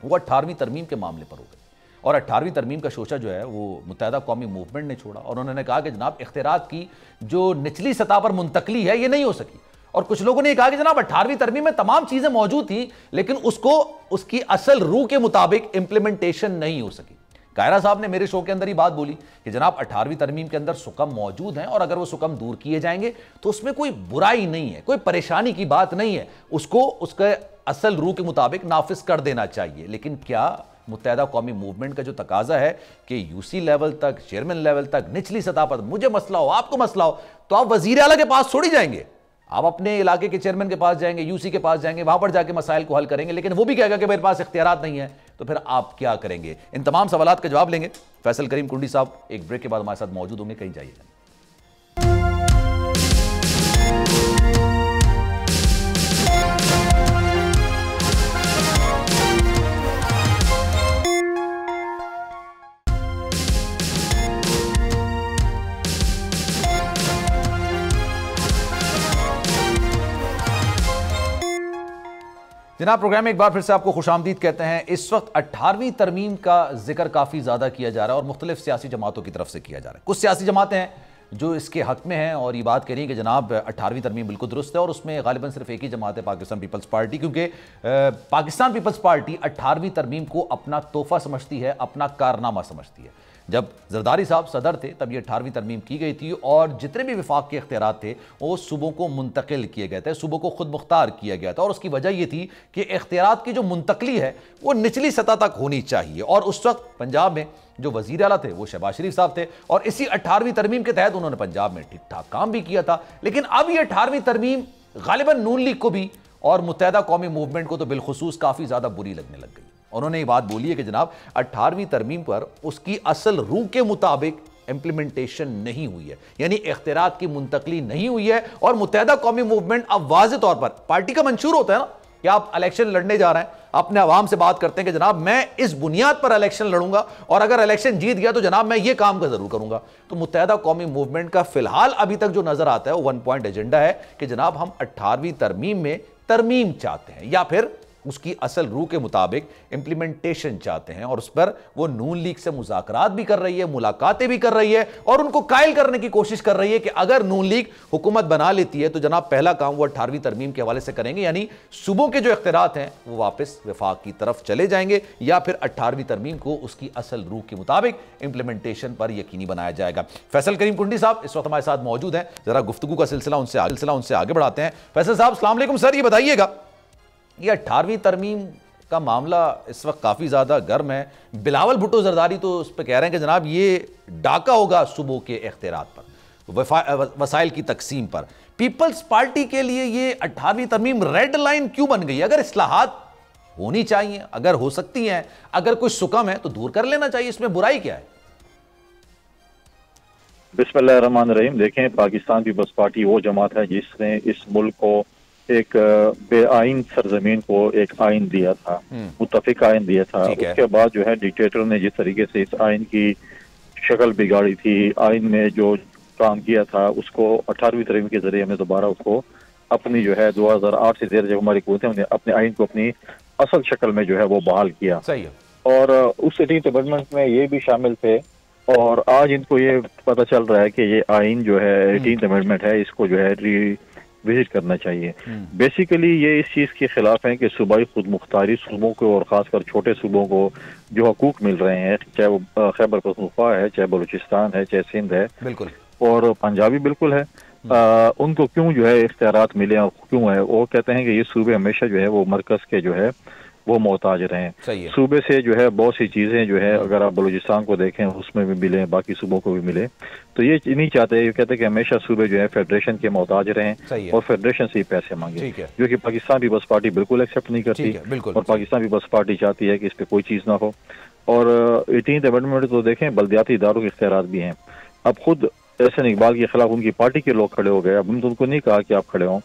वो 18वीं तरमीम के मामले पर हो गई। और 18वीं तरमीम का शोशा जो है वो मुत्तहदा कौमी मूवमेंट ने छोड़ा और उन्होंने कहा कि जनाब इख्तियारात की जो निचली सतह पर मुंतकली है ये नहीं हो सकी। और कुछ लोगों ने कहा कि जनाब 18वीं तरमीम में तमाम चीजें मौजूद थी लेकिन उसको उसकी असल रूह के मुताबिक इंप्लीमेंटेशन नहीं हो सकी। कायरा साहब ने मेरे शो के अंदर ही बात बोली कि जनाब 18वीं तरमीम के अंदर सुकम मौजूद हैं और अगर वो सुकम दूर किए जाएंगे तो उसमें कोई बुराई नहीं है, कोई परेशानी की बात नहीं है, उसको उसके असल रूह के मुताबिक नाफिज कर देना चाहिए। लेकिन क्या मुत्तहदा कौमी मूवमेंट का जो तकाजा है कि यूसी लेवल तक, चेयरमैन लेवल तक, निचली सतह पर मुझे मसला हो, आपको मसला हो, तो आप वजीर आला के पास छोड़ी जाएंगे, आप अपने इलाके के चेयरमैन के पास जाएंगे, यूसी के पास जाएंगे, वहां पर जाके मसाइल को हल करेंगे। लेकिन वो भी कहेगा कि मेरे पास इख्तियारात नहीं है, तो फिर आप क्या करेंगे? इन तमाम सवालात का जवाब लेंगे फैसल करीम कुंडी साहब एक ब्रेक के बाद हमारे साथ मौजूद होंगे, कहीं जाइएगा। जनाब प्रोग्राम में एक बार फिर से आपको खुशामदीद कहते हैं। इस वक्त 18वीं तरमीम का जिक्र काफ़ी ज़्यादा किया जा रहा है और मुख्तलिफ सियासी जमातों की तरफ से किया जा रहा है। कुछ सियासी जमातें हैं जो इसके हक में हैं और ये बात कह रही है कि जनाब 18वीं तरमीम बिल्कुल दुरुस्त है और उसमें गालिबन सिर्फ एक ही जमात है, पाकिस्तान पीपल्स पार्टी, क्योंकि पाकिस्तान पीपल्स पार्टी 18वीं तरमीम को अपना तोहफा समझती है, अपना कारनामा समझती है। जब जरदारी साहब सदर थे तब ये 18वीं तरमीम की गई थी और जितने भी विफाक के इख्तियारात थे वो सूबों को मुंतकिल किए गए थे, सूबों को खुद मुख्तार किया गया था। और उसकी वजह यह थी कि इख्तियारात की जो मुंतकली है वो निचली सतह तक होनी चाहिए। और उस वक्त पंजाब में जो वजीर आला थे वो शहबाज शरीफ साहब थे और इसी 18वीं तरमीम के तहत उन्होंने पंजाब में ठीक ठाक काम भी किया था। लेकिन अब ये 18वीं तरमीम गालिबन नून लीग को भी और मुत्तहदा कौमी मूवमेंट को तो बिलखुसूस काफी ज्यादा बुरी लगने लग गई। उन्होंने ये बात बोली है कि जनाब 18वीं तरमीम पर उसकी असल रूह के मुताबिक इंप्लीमेंटेशन नहीं हुई है, यानी इख्तियारात की मुंतकली नहीं हुई है। और मुत्तहदा कौमी मूवमेंट अब वाज़ेह तौर पर पार्टी का मंशूर होता है ना कि आप इलेक्शन लड़ने जा रहे हैं, अपने अवाम से बात करते हैं कि जनाब मैं इस बुनियाद पर इलेक्शन लड़ूंगा और अगर इलेक्शन जीत गया तो जनाब मैं ये काम का जरूर करूंगा। तो मुत्तहदा कौमी मूवमेंट का फिलहाल अभी तक जो नजर आता है वो 1 पॉइंट एजेंडा है कि जनाब हम 18वीं तरमीम में तरमीम चाहते हैं या फिर उसकी असल रूह के मुताबिक इंप्लीमेंटेशन चाहते हैं। और उस पर वो नून लीग से मुज़ाकरात भी कर रही है, मुलाकातें भी कर रही है और उनको कायल करने की कोशिश कर रही है कि अगर नून लीग हुकूमत बना लेती है तो जनाब पहला काम वो 18वीं तरमीम के हवाले से करेंगे, यानी सूबों के जो इख्तियारात हैं वो वापस वफाक की तरफ चले जाएंगे या फिर 18वीं तरमीम को उसकी असल रूह के मुताबिक इंप्लीमेंटेशन पर यकीनी बनाया जाएगा। फैसल करीम कुंडी साहब इस वक्त हमारे साथ मौजूद हैं, जरा गुफ्तगू का सिलसिला उनसे आगे बढ़ाते हैं। फैसल साहब अस्सलाम वालेकुम सर, ये बताइएगा ये 18वीं तरमीम का मामला इस वक्त काफ़ी ज़्यादा गर्म है। बिलावल भुट्टो जरदारी तो उस पर कह रहे हैं कि जनाब ये डाका होगा सूबों के इख्तियारात पर, वसाइल की तकसीम पर। पीपल्स पार्टी के लिए ये 18वीं तरमीम रेड लाइन क्यों बन गई? अगर इस्लाहात होनी चाहिए, अगर हो सकती हैं, अगर कोई सुकम है तो दूर कर लेना चाहिए, इसमें बुराई क्या है? बिस्मिल्लाहिर्रहमानिर्रहीम। देखें, पाकिस्तान पीपल्स पार्टी वो जमात है जिसने इस मुल्क को एक बेआइन सरजमीन को एक आइन दिया था, मुत्तफिक आइन दिया था। उसके बाद जो है डिक्टेटर ने जिस तरीके से इस आइन की शक्ल बिगाड़ी थी, आइन में जो काम किया था उसको 18वीं तरमीम के जरिए हमने दोबारा उसको अपनी जो है 2008 से देर जब हमारी हुकूमत हमने अपने आइन को अपनी असल शक्ल में जो है वो बहाल किया। सही है। और उस 18th अमेंडमेंट में ये भी शामिल थे और आज इनको ये पता चल रहा है कि ये आइन जो है 18th अमेंडमेंट है, इसको जो है विजिट करना चाहिए। बेसिकली ये इस चीज के खिलाफ है कि सूबाई खुद मुख्तारी सूबों को और खासकर छोटे सूबों को जो हकूक मिल रहे हैं, चाहे वो खैबर पख्तूनख्वा है, चाहे बलूचिस्तान है, चाहे सिंध है, बिल्कुल, और पंजाबी बिल्कुल है, उनको क्यों जो है इख्तियारात मिले और क्यों है? वो कहते हैं कि ये सूबे हमेशा जो है वो मरकज के जो है वो मोहताज रहे। सूबे से जो है बहुत सी चीजें जो है अगर आप बलूचिस्तान को देखें उसमें भी मिले, बाकी सूबों को भी मिले, तो ये नहीं चाहते, ये कहते हैं कि हमेशा सूबे जो है फेडरेशन के मोहताज रहें और फेडरेशन से ही पैसे मांगे, जो कि पाकिस्तान पीपल्स पार्टी बिल्कुल एक्सेप्ट नहीं करती। और पाकिस्तान पीपल्स पार्टी चाहती है कि इस पर कोई चीज ना हो। और 18th अमेंडमेंट तो देखें, बल्दियाती इदारों के इख्तियारात भी हैं। अब खुद एहसन इकबाल के खिलाफ उनकी पार्टी के लोग खड़े हो गए। अब हमने उनको नहीं कहा कि आप खड़े हों,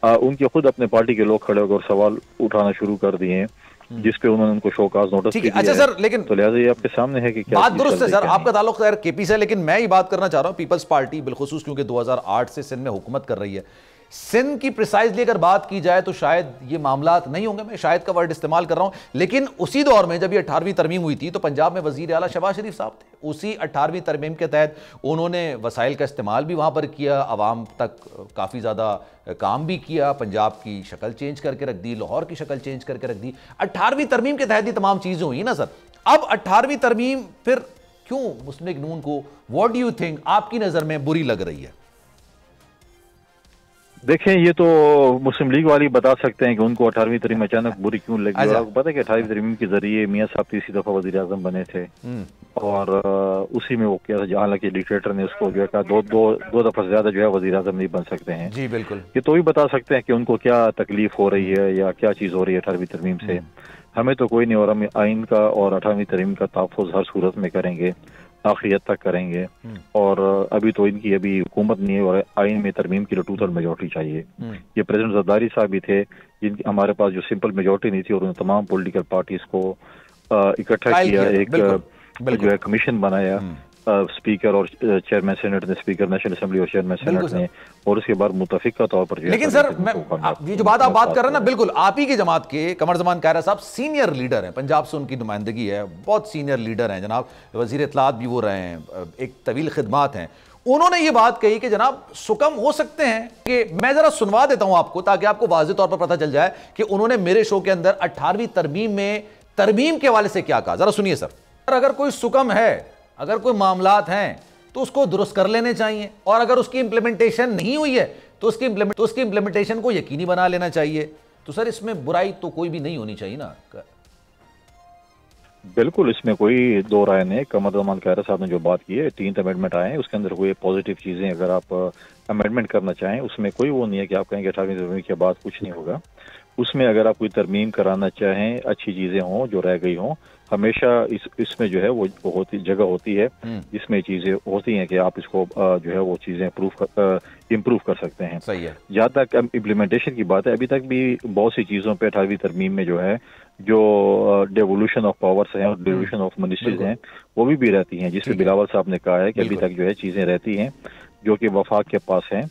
उनके खुद अपने पार्टी के लोग खड़े होकर और सवाल उठाना शुरू कर दिए हैं जिसपे उन्होंने उनको शोकाज नोटिस दिया है। अच्छा सर, लेकिन तो लिहाजा ये आपके सामने है कि क्या बात दुरुस्त है सर, आपका ताल्लुक खैर केपी से, लेकिन मैं ये बात करना चाह रहा हूँ पीपल्स पार्टी बिलखुसूस क्योंकि 2008 से सिंध में हुकूमत कर रही है, सिंध की प्रिसाइजली अगर बात की जाए तो शायद ये मामला नहीं होंगे, मैं शायद का वर्ड इस्तेमाल कर रहा हूं, लेकिन उसी दौर में जब ये 18वीं तरमीम हुई थी तो पंजाब में वजीर आला शहबाज शरीफ साहब थे। उसी 18वीं तरमीम के तहत उन्होंने वसाइल का इस्तेमाल भी वहां पर किया, आवाम तक काफ़ी ज़्यादा काम भी किया, पंजाब की शक्ल चेंज करके रख दी, लाहौर की शक्ल चेंज करके रख दी। 18वीं तरमीम के तहत ही तमाम चीज़ें हुई ना सर। अब 18वीं तरमीम फिर क्यों मुस्लिम लीग नून को, व्हाट डू यू थिंक, आपकी नज़र में बुरी लग रही है? देखें, ये तो मुस्लिम लीग वाली बता सकते हैं कि उनको 18वीं तरमीम अचानक बुरी क्यों लगी। और आपको पता है कि 18वीं तरमीम के जरिए मियां साहब तीसरी दफा वजीर आजम बने थे और उसी में वो किया था, हालांकि डिक्टेटर ने उसको जो है कहा दो दफा से ज्यादा जो है वजीर आजम नहीं बन सकते हैं। जी बिल्कुल। ये तो भी बता सकते हैं कि उनको क्या तकलीफ हो रही है या क्या चीज हो रही है 18वीं तरमीम से। हमें तो कोई नहीं, और हम आइन का और 18वीं तरमीम का तहफ़्फ़ुज़ हर सूरत में करेंगे, आखिरियत तक करेंगे। और अभी तो इनकी अभी हुकूमत नहीं है और आइन में तरमीम के लिए 2/3 मेजोरिटी चाहिए। ये प्रेसिडेंट जरदारी साहब भी थे जिनकी हमारे पास जो सिंपल मेजोरिटी नहीं थी और उन्होंने तमाम पॉलिटिकल पार्टीज को इकट्ठा किया, एक जो है कमीशन बनाया, स्पीकर और चेयरमैन सेनेट ने, स्पीकर नेशनल असेंबली और चेयरमैन सेनेट ने, और उसके बाद मुतफिक का तौर पर। लेकिन सर ये जो बात आप बात कर रहे हैं ना, बिल्कुल आप ही की जमात के कमर जमान कायरा साहब सीनियर लीडर हैं, पंजाब से उनकी नुमाइंदगी है, बहुत सीनियर लीडर हैं जनाब, वजीर इत्तलात भी वो रहे हैं, एक तवील खिदमात हैं। उन्होंने ये बात कही कि जनाब सुकम हो सकते हैं कि मैं जरा सुनवा देता हूं आपको ताकि आपको वाज़ेह तौर पर पता चल जाए कि उन्होंने मेरे शो के अंदर 18वीं तरमीम में तरमीम के हवाले से क्या कहा। जरा सुनिए सर। अगर कोई सुकम है अगर कोई मामलात हैं तो उसको दुरुस्त कर लेने चाहिए, और अगर उसकी इंप्लीमेंटेशन नहीं हुई है तो उसकी इंप्लीमेंटेशन को यकीनी बना लेना चाहिए। तो सर इसमें बुराई तो कोई भी नहीं होनी चाहिए ना। बिल्कुल, इसमें कोई दो राय नहीं। कमर जमान खैर साहब ने जो बात की है, 3 अमेंडमेंट आए हैं, उसके अंदर कोई पॉजिटिव चीजें अगर आप अमेंडमेंट करना चाहें, उसमें कोई वो नहीं है कि आप कहेंगे 18वीं तरमीम के बाद कुछ नहीं होगा। उसमें अगर आप कोई तरमीम कराना चाहें, अच्छी चीजें हों जो रह गई हों, हमेशा इसमें जो है वो जगह होती है जिसमें चीजें होती हैं कि आप इसको जो है वो चीजें इम्प्रूव कर सकते हैं। सही है। जहाँ तक इम्प्लीमेंटेशन की बात है, अभी तक भी बहुत सी चीजों पे 18वीं तरमीम में जो है जो डेवोल्यूशन ऑफ पावर्स हैं और डेवोल्यूशन ऑफ मिनिस्ट्रीज हैं वो भी रहती हैं, जिससे बिलावल साहब ने कहा है कि अभी तक जो है चीजें रहती हैं जो कि वफाक के पास हैं।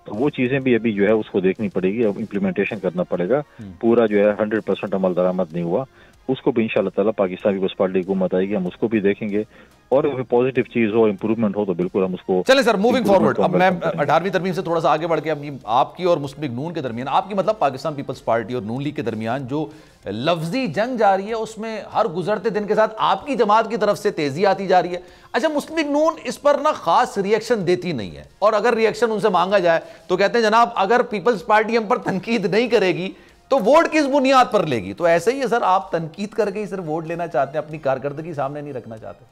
तो वो चीजें भी अभी जो है उसको देखनी पड़ेगी, अब इम्प्लीमेंटेशन करना पड़ेगा। पूरा जो है 100% अमल दरामद नहीं हुआ, उसको भी इंशाल्लाह ताला पाकिस्तान पीपल्स पार्टी की हुकूमत आएगी, हम उसको भी देखेंगे, और अगर पॉजिटिव चीज हो, इंप्रूवमेंट हो तो बिल्कुल हम उसको। चलें सर, मूविंग फॉरवर्ड, अब मैं 18वीं तरमीम से थोड़ा सा आगे बढ़ के अपनी आपकी और मुस्लिम लीग नून के दरमियान, आपकी मतलब पाकिस्तान पीपल्स पार्टी और नून लीग के दरमियान जो लफ्जी जंग जारी है, उसमें हर गुजरते दिन के साथ आपकी जमात की तरफ से तेजी आती जा रही है। अच्छा, मुस्लिम लीग नून इस पर ना खास रिएक्शन देती नहीं है, और अगर रिएक्शन उनसे मांगा जाए तो कहते हैं जनाब अगर पीपल्स पार्टी हम पर तनकीद नहीं करेगी तो वोट किस बुनियाद पर लेगी। तो ऐसे ही है सर, आप तनकीद करके ही सिर्फ वोट लेना चाहते हैं, अपनी कारकर्दगी सामने नहीं रखना चाहते।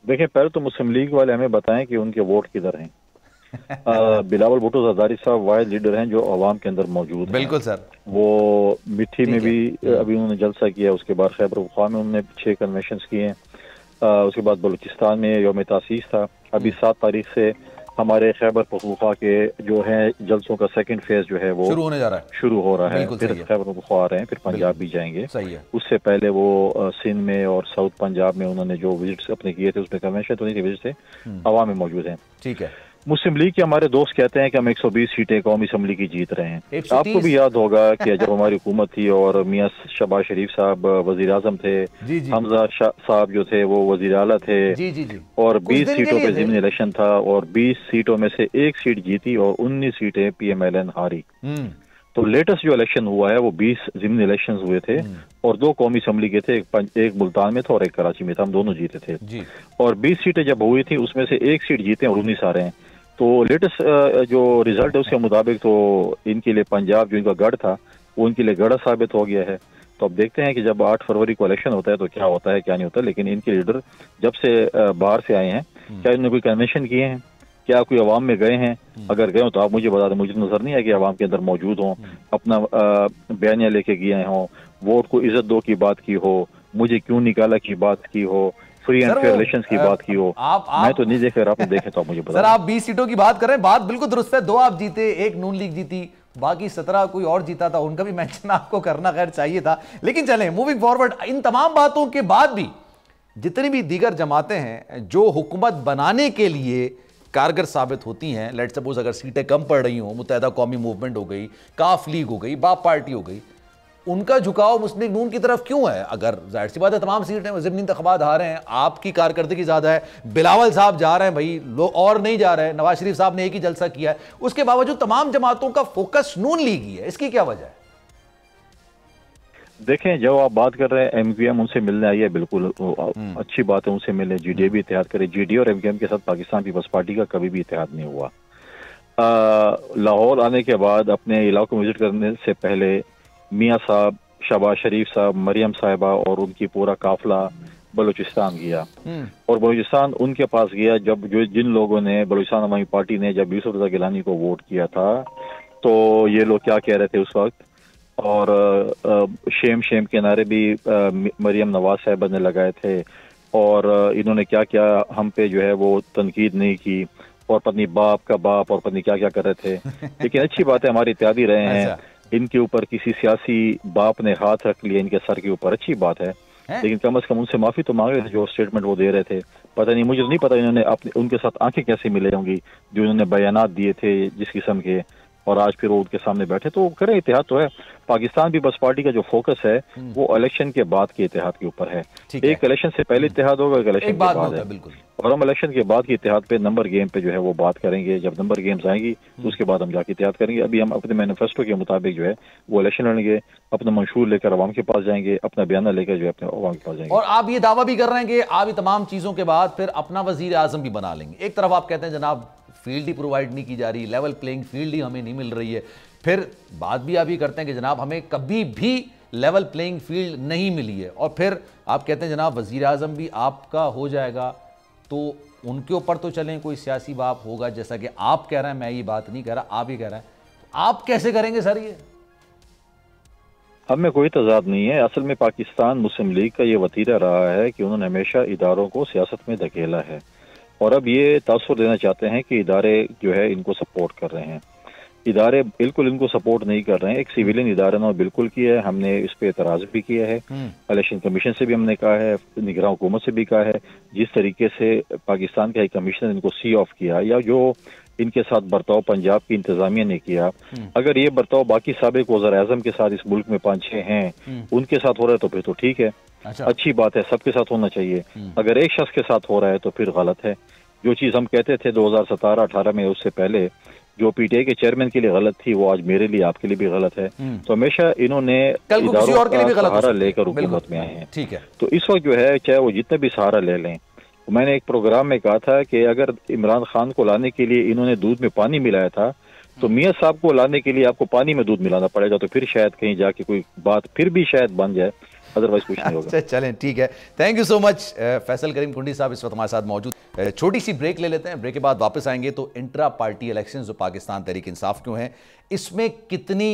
देखिए, पहले तो मुस्लिम लीग वाले हमें बताएं कि उनके वोट किधर हैं। बिलावल भुट्टो जरदारी साहब वाहिद लीडर हैं जो अवाम के अंदर मौजूद हैं। बिल्कुल सर। वो मिट्टी में भी अभी उन्होंने जलसा किया, उसके बाद खैबर पख्तूनख्वा में उन्होंने 6 कन्वेंशन किए हैं, उसके बाद बलूचिस्तान में यौम तासीस था। अभी 7 तारीख से हमारे खैबर पख्तूनख्वा के जो है जलसों का सेकंड फेज जो है वो शुरू होने जा रहा है, शुरू हो रहा है। फिर खैबर पख्तूनख्वा आ रहे हैं, फिर पंजाब भी जाएंगे। सही है। उससे पहले वो सिंध में और साउथ पंजाब में उन्होंने जो विजिट्स अपने किए थे, उसमें कन्वेंशन तो नहीं थे, विजिट थे, अवाम में मौजूद हैं। ठीक है। मुस्लिम लीग के हमारे दोस्त कहते हैं कि हम 120 सीटें कौमी असम्बली की जीत रहे हैं। आपको भी याद होगा कि जब हमारी हुकूमत थी और मियां शहबाज शरीफ साहब वजीर आजम थे, हमजा साहब जो थे वो वजीर आला थे, और 20 सीटों पे ज़िमनी इलेक्शन था, और 20 सीटों में से 1 सीट जीती और 19 सीटें PMLN हारी। तो लेटेस्ट जो इलेक्शन हुआ है वो 20 ज़िमनी इलेक्शन हुए थे, और 2 कौमी असम्बली के थे, एक मुल्तान में था और एक कराची में था, हम दोनों जीते थे। और 20 सीटें जब हुई थी उसमें से 1 सीट जीते और 19 आ रहे हैं। तो लेटेस्ट जो रिजल्ट है उसके मुताबिक तो इनके लिए पंजाब जो इनका गढ़ था वो इनके लिए गढ़ साबित हो गया है। तो अब देखते हैं कि जब 8 फरवरी को इलेक्शन होता है तो क्या होता है क्या नहीं होता। लेकिन इनके लीडर जब से बाहर से आए हैं, क्या इन्होंने कोई कन्वेंशन किए हैं, क्या कोई अवाम में गए हैं? अगर गए हो तो आप मुझे बता दें, मुझे नजर नहीं है कि अवाम के अंदर मौजूद हों, अपना बयानिया लेके गए हों, वोट को इज्जत दो की बात की हो, मुझे क्यों निकाला की बात की हो, फ्री एंड फेयर इलेक्शंस की बात की हो। मैं तो नहीं देख रहा, आपने देखे तो आप मुझे बता। सर आप 20 सीटों की बात कर रहे हैं, बात बिल्कुल दुरुस्त है। 2 आप जीते, 1 नून लीग जीती, बाकी 17 कोई और जीता था, उनका भी मेंशन आपको करना खैर चाहिए था। लेकिन चलें मूविंग फॉरवर्ड, इन तमाम बातों के बाद भी जितनी भी दीगर जमातें हैं जो हुकूमत बनाने के लिए कारगर साबित होती हैं, लेट सपोज अगर सीटें कम पड़ रही हों, मुत्तहिदा कौमी मूवमेंट हो गई, काफ लीग हो गई, बाप पार्टी हो गई, उनका झुकाव मुस्लिम लीग नून की तरफ क्यों है? अगर जाहिर सी बात है तमाम सीटें ज़िमनी इंतखाबात हारे हैं, आपकी कारकर्दगी ज़्यादा है, बिलावल साहब जा रहे हैं भाई, लोग और नहीं जा रहे हैं, नवाज शरीफ साहब ने एक ही जलसा किया है, उसके बावजूद तमाम जमातों का फोकस नून लीग ही है, इसकी क्या वजह है? देखें, जब आप बात कर रहे हैं MQM उनसे मिलने आई है, बिल्कुल अच्छी बात है, उनसे मिले, GDA भी इत्तेहाद करे। GDA और MQM के साथ पाकिस्तान पीपल्स पार्टी का कभी भी इत्तेहाद नहीं हुआ। लाहौर आने के बाद अपने इलाकों में विजिट करने से पहले मियाँ साहब, शहबाज शरीफ साहब, मरियम साहिबा और उनकी पूरा काफिला बलूचिस्तान गया, और बलूचिस्तान उनके पास गया जब जिन लोगों ने बलूचिस्तान अवामी पार्टी ने जब यूसुफ रज़ा गिलानी को वोट किया था, तो ये लोग क्या कह रहे थे उस वक्त, और शेम के नारे भी मरियम नवाज साहिबा ने लगाए थे, और इन्होंने क्या क्या हम पे जो है वो तनकीद नहीं की, और पत्नी बाप का बाप और पत्नी क्या क्या कर रहे थे। लेकिन अच्छी बात है, हमारे इत्यादी रहे हैं, इनके ऊपर किसी सियासी बाप ने हाथ रख लिया इनके सर के ऊपर, अच्छी बात है। लेकिन कम से कम उनसे माफी तो मांगे थे जो स्टेटमेंट वो दे रहे थे। पता नहीं, मुझे तो नहीं पता इन्होंने अपने उनके साथ आंखें कैसे मिले होंगी जो इन्होंने बयानात दिए थे जिस किस्म के, और आज फिर वो उनके सामने बैठे, तो करें, इतिहाद तो है। पाकिस्तान भी बस पार्टी का जो फोकस है वो इलेक्शन के बाद के इतिहाद के ऊपर है। एक इलेक्शन से पहले इतिहाद होगा, एक इलेक्शन के बाद है, बिल्कुल। और हम इलेक्शन के बाद के इतिहाद पे नंबर गेम पे जो है वो बात करेंगे। जब नंबर गेम्स आएंगी तो उसके बाद हम जाके इतिहाद करेंगे। अभी हम अपने मैनिफेस्टो के मुताबिक जो है वो इलेक्शन लड़ेंगे, अपना मंशूर लेकर अवाम के पास जाएंगे, अपना बयाना लेकर जो है अपने अवाम के पास जाएंगे। और आप ये दावा भी कर रहे हैं कि आप ये तमाम चीजों के बाद फिर अपना वजीर आजम भी बना लेंगे। एक तरफ आप कहते हैं जनाब फील्ड ही प्रोवाइड नहीं की जा रही, लेवल प्लेइंग फील्ड ही हमें नहीं मिल रही है, फिर बात भी आप ये करते हैं कि जनाब हमें कभी भी लेवल प्लेइंग फील्ड नहीं मिली है, और फिर आप कहते हैं जनाब वजीर आजम भी आपका हो जाएगा, तो उनके ऊपर तो चलें कोई सियासी बात होगा, जैसा कि आप कह रहे हैं। मैं ये बात नहीं कह रहा, आप ही कह रहे हैं। आप कैसे करेंगे सर ये? अब में कोई तजाद नहीं है। असल में पाकिस्तान मुस्लिम लीग का ये वतीरा रहा है कि उन्होंने हमेशा इदारों को सियासत में धकेला है, और अब ये तासुर देना चाहते हैं कि इदारे जो है इनको सपोर्ट कर रहे हैं। इदारे बिल्कुल इनको सपोर्ट नहीं कर रहे हैं। एक सिविलियन इदारा ने बिल्कुल किया है, हमने इस पे एतराज भी किया है, इलेक्शन कमीशन से भी हमने कहा है, निगरान हुकूमत से भी कहा है। जिस तरीके से पाकिस्तान के हाई कमिश्नर इनको सी ऑफ किया, या जो इनके साथ बर्ताव पंजाब की इंतजामिया ने किया, अगर ये बर्ताव बाकी साबिक वज़ीर आज़म के साथ इस मुल्क में 5-6 हैं उनके साथ हो रहा है तो फिर तो ठीक है, अच्छी बात है, सबके साथ होना चाहिए। अगर एक शख्स के साथ हो रहा है तो फिर गलत है। जो चीज हम कहते थे 2017-18 में, उससे पहले जो पीटीआई के चेयरमैन के लिए गलत थी, वो आज मेरे लिए, आपके लिए भी गलत है। तो हमेशा इन्होंने इदारों का सहारा लेकर हुकूमत में आए हैं। ठीक है, तो इस वक्त जो है चाहे वो जितने भी सहारा ले लें, मैंने एक प्रोग्राम में कहा था कि अगर इमरान खान को लाने के लिए इन्होंने दूध में पानी मिलाया था, तो मियां साहब को लाने के लिए आपको पानी में दूध मिलाना पड़ेगा, तो फिर शायद कहीं जाके कोई बात फिर भी शायद बन जाए, अदरवाइज कुछ नहीं होगा। चलें, ठीक है, thank you so much. Faisal Karim Kundi Sahab इस वक्त हमारे साथ मौजूद। छोटी सी ब्रेक ले लेते हैं, ब्रेक के बाद वापस आएंगे। तो इंट्रा पार्टी इलेक्शन जो पाकिस्तान तहरीक इंसाफ क्यों है, इसमें कितनी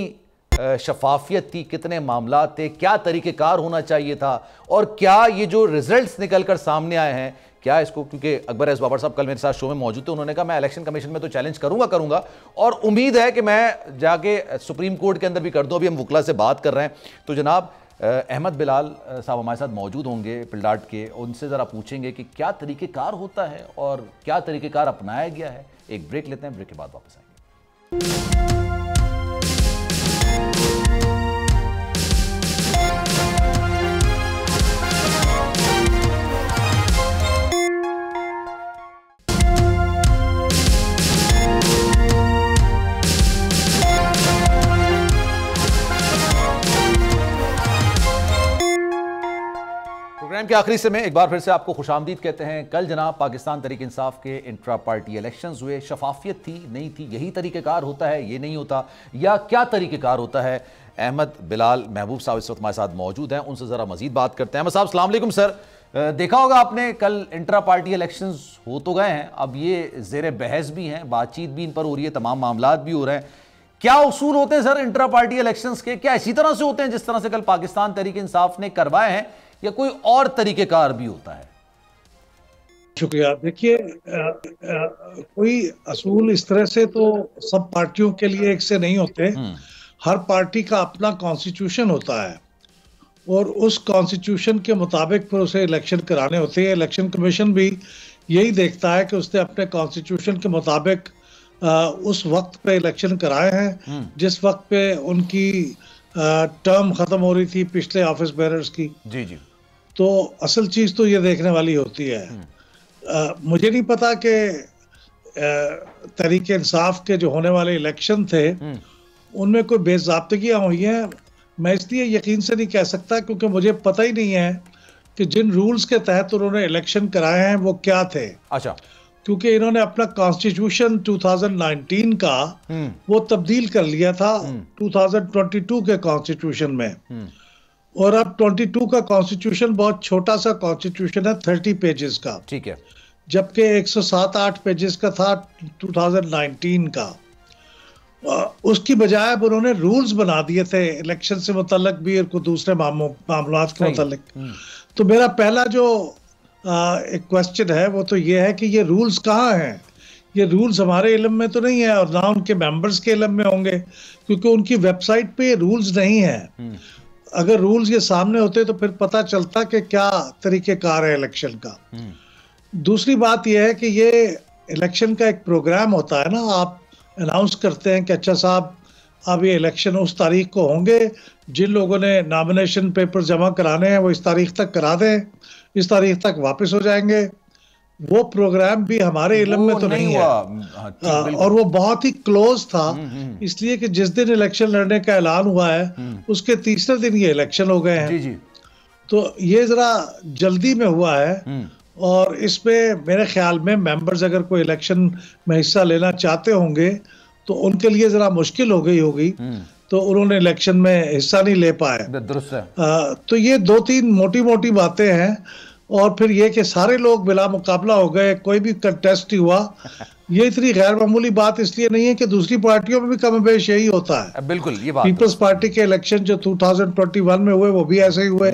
शफाफियत थी, कितने मामला थे, क्या तरीक़ेकार होना चाहिए था, और क्या ये जो रिजल्ट्स निकल कर सामने आए हैं, क्या इसको, क्योंकि अकबर एस बाबर साहब कल मेरे साथ शो में मौजूद थे, उन्होंने कहा मैं इलेक्शन कमीशन में तो चैलेंज करूंगा, और उम्मीद है कि मैं जाके सुप्रीम कोर्ट के अंदर भी कर दूं। अभी हम वकला से बात कर रहे हैं, तो जनाब अहमद बिलाल साहब हमारे साथ मौजूद होंगे पिलडाट के, उनसे ज़रा पूछेंगे कि क्या तरीक़ेकार होता है और क्या तरीक़ेकार अपनाया गया है। एक ब्रेक लेते हैं, ब्रेक के बाद वापस आएंगे। प्रोग्राम के आखिरी से में एक बार फिर से आपको खुशामदीद कहते हैं। कल जनाब पाकिस्तान तहरीक इंसाफ के इंट्रा पार्टी इलेक्शंस हुए, शफाफियत थी, नहीं थी, यही तरीक़ेकार होता है, ये नहीं होता, या क्या तरीक़ेकार होता है? अहमद बिलाल महबूब साहब इस वक्त हमारे साथ मौजूद हैं, उनसे ज़रा मजीद बात करते हैं। अहमद साहब अस्सलाम वालेकुम सर। देखा होगा आपने कल इंट्रा पार्टी इलेक्शंस हो तो गए हैं, अब ये ज़ेर बहस भी हैं, बातचीत भी इन पर हो रही है, तमाम मामलात भी हो रहे हैं। क्या उसूल होते हैं सर इंट्रा पार्टी इलेक्शंस के? क्या इसी तरह से होते हैं जिस तरह से कल पाकिस्तान तहरीक इंसाफ ने करवाए हैं, या कोई और तरीकेकार भी होता है? शुक्रिया। देखिए, कोई असूल इस तरह से तो सब पार्टियों के लिए एक से नहीं होते। हर पार्टी का अपना कॉन्स्टिट्यूशन होता है, और उस कॉन्स्टिट्यूशन के मुताबिक फिर उसे इलेक्शन कराने होते हैं। इलेक्शन कमीशन भी यही देखता है कि उसने अपने कॉन्स्टिट्यूशन के मुताबिक उस वक्त पे इलेक्शन कराए हैं जिस वक्त पे उनकी टर्म खत्म हो रही थी पिछले ऑफिस बेयरर्स की। जी जी। तो असल चीज तो ये देखने वाली होती है। मुझे नहीं पता कि तहरीक इंसाफ के जो होने वाले इलेक्शन थे उनमें कोई बेज़ाब्तगियां हुई हैं। मैं इसलिए यकीन से नहीं कह सकता क्योंकि मुझे पता ही नहीं है कि जिन रूल्स के तहत उन्होंने इलेक्शन कराए हैं वो क्या थे। अच्छा। क्योंकि इन्होंने अपना कॉन्स्टिट्यूशन 2019 का वो तब्दील कर लिया था 2022 के कॉन्स्टिट्यूशन में, और अब 22 का कॉन्स्टिट्यूशन बहुत छोटा सा कॉन्स्टिट्यूशन है, 30 पेजेस का। ठीक है। जबकि 107-8 पेजेस का था 2019 का। उसकी बजाय अब उन्होंने रूल्स बना दिए थे इलेक्शन से मुतल्लिक भी और कुछ दूसरे मामलात के मुतल्लिक। तो मेरा पहला जो एक क्वेश्चन है वो तो ये है कि ये रूल्स कहाँ हैं? ये रूल्स हमारे इल्म में तो नहीं है और ना उनके मेंबर्स के इल्म में होंगे, क्योंकि उनकी वेबसाइट पे रूल्स नहीं है। अगर रूल्स ये सामने होते तो फिर पता चलता कि क्या तरीक़ेकार है इलेक्शन का। दूसरी बात यह है कि ये इलेक्शन का एक प्रोग्राम होता है ना, आप अनाउंस करते हैं कि अच्छा साहब अब ये इलेक्शन उस तारीख को होंगे, जिन लोगों ने नॉमिनेशन पेपर जमा कराने हैं वो इस तारीख तक करा दें, इस तारीख तक वापस हो जाएंगे। वो प्रोग्राम भी हमारे इल्म में तो नहीं है। और वो बहुत ही क्लोज था, इसलिए कि जिस दिन इलेक्शन लड़ने का ऐलान हुआ है उसके तीसरे दिन ये इलेक्शन हो गए हैं। जी जी। तो ये जरा जल्दी में हुआ है और इसमें मेरे ख्याल में मेंबर्स अगर कोई इलेक्शन में हिस्सा लेना चाहते होंगे तो उनके लिए जरा मुश्किल हो गई होगी, तो उन्होंने इलेक्शन में हिस्सा नहीं ले पाए। दुरुस्त है। तो ये 2-3 मोटी मोटी बातें हैं। और फिर ये कि सारे लोग बिला मुकाबला हो गए, कोई भी कंटेस्ट ही हुआ, ये इतनी गैर मामूली बात इसलिए नहीं है कि दूसरी पार्टियों में भी कम बेश यही होता है। बिल्कुल, ये बात पीपल्स पार्टी के इलेक्शन जो 2021 में हुए वो भी ऐसे ही हुए,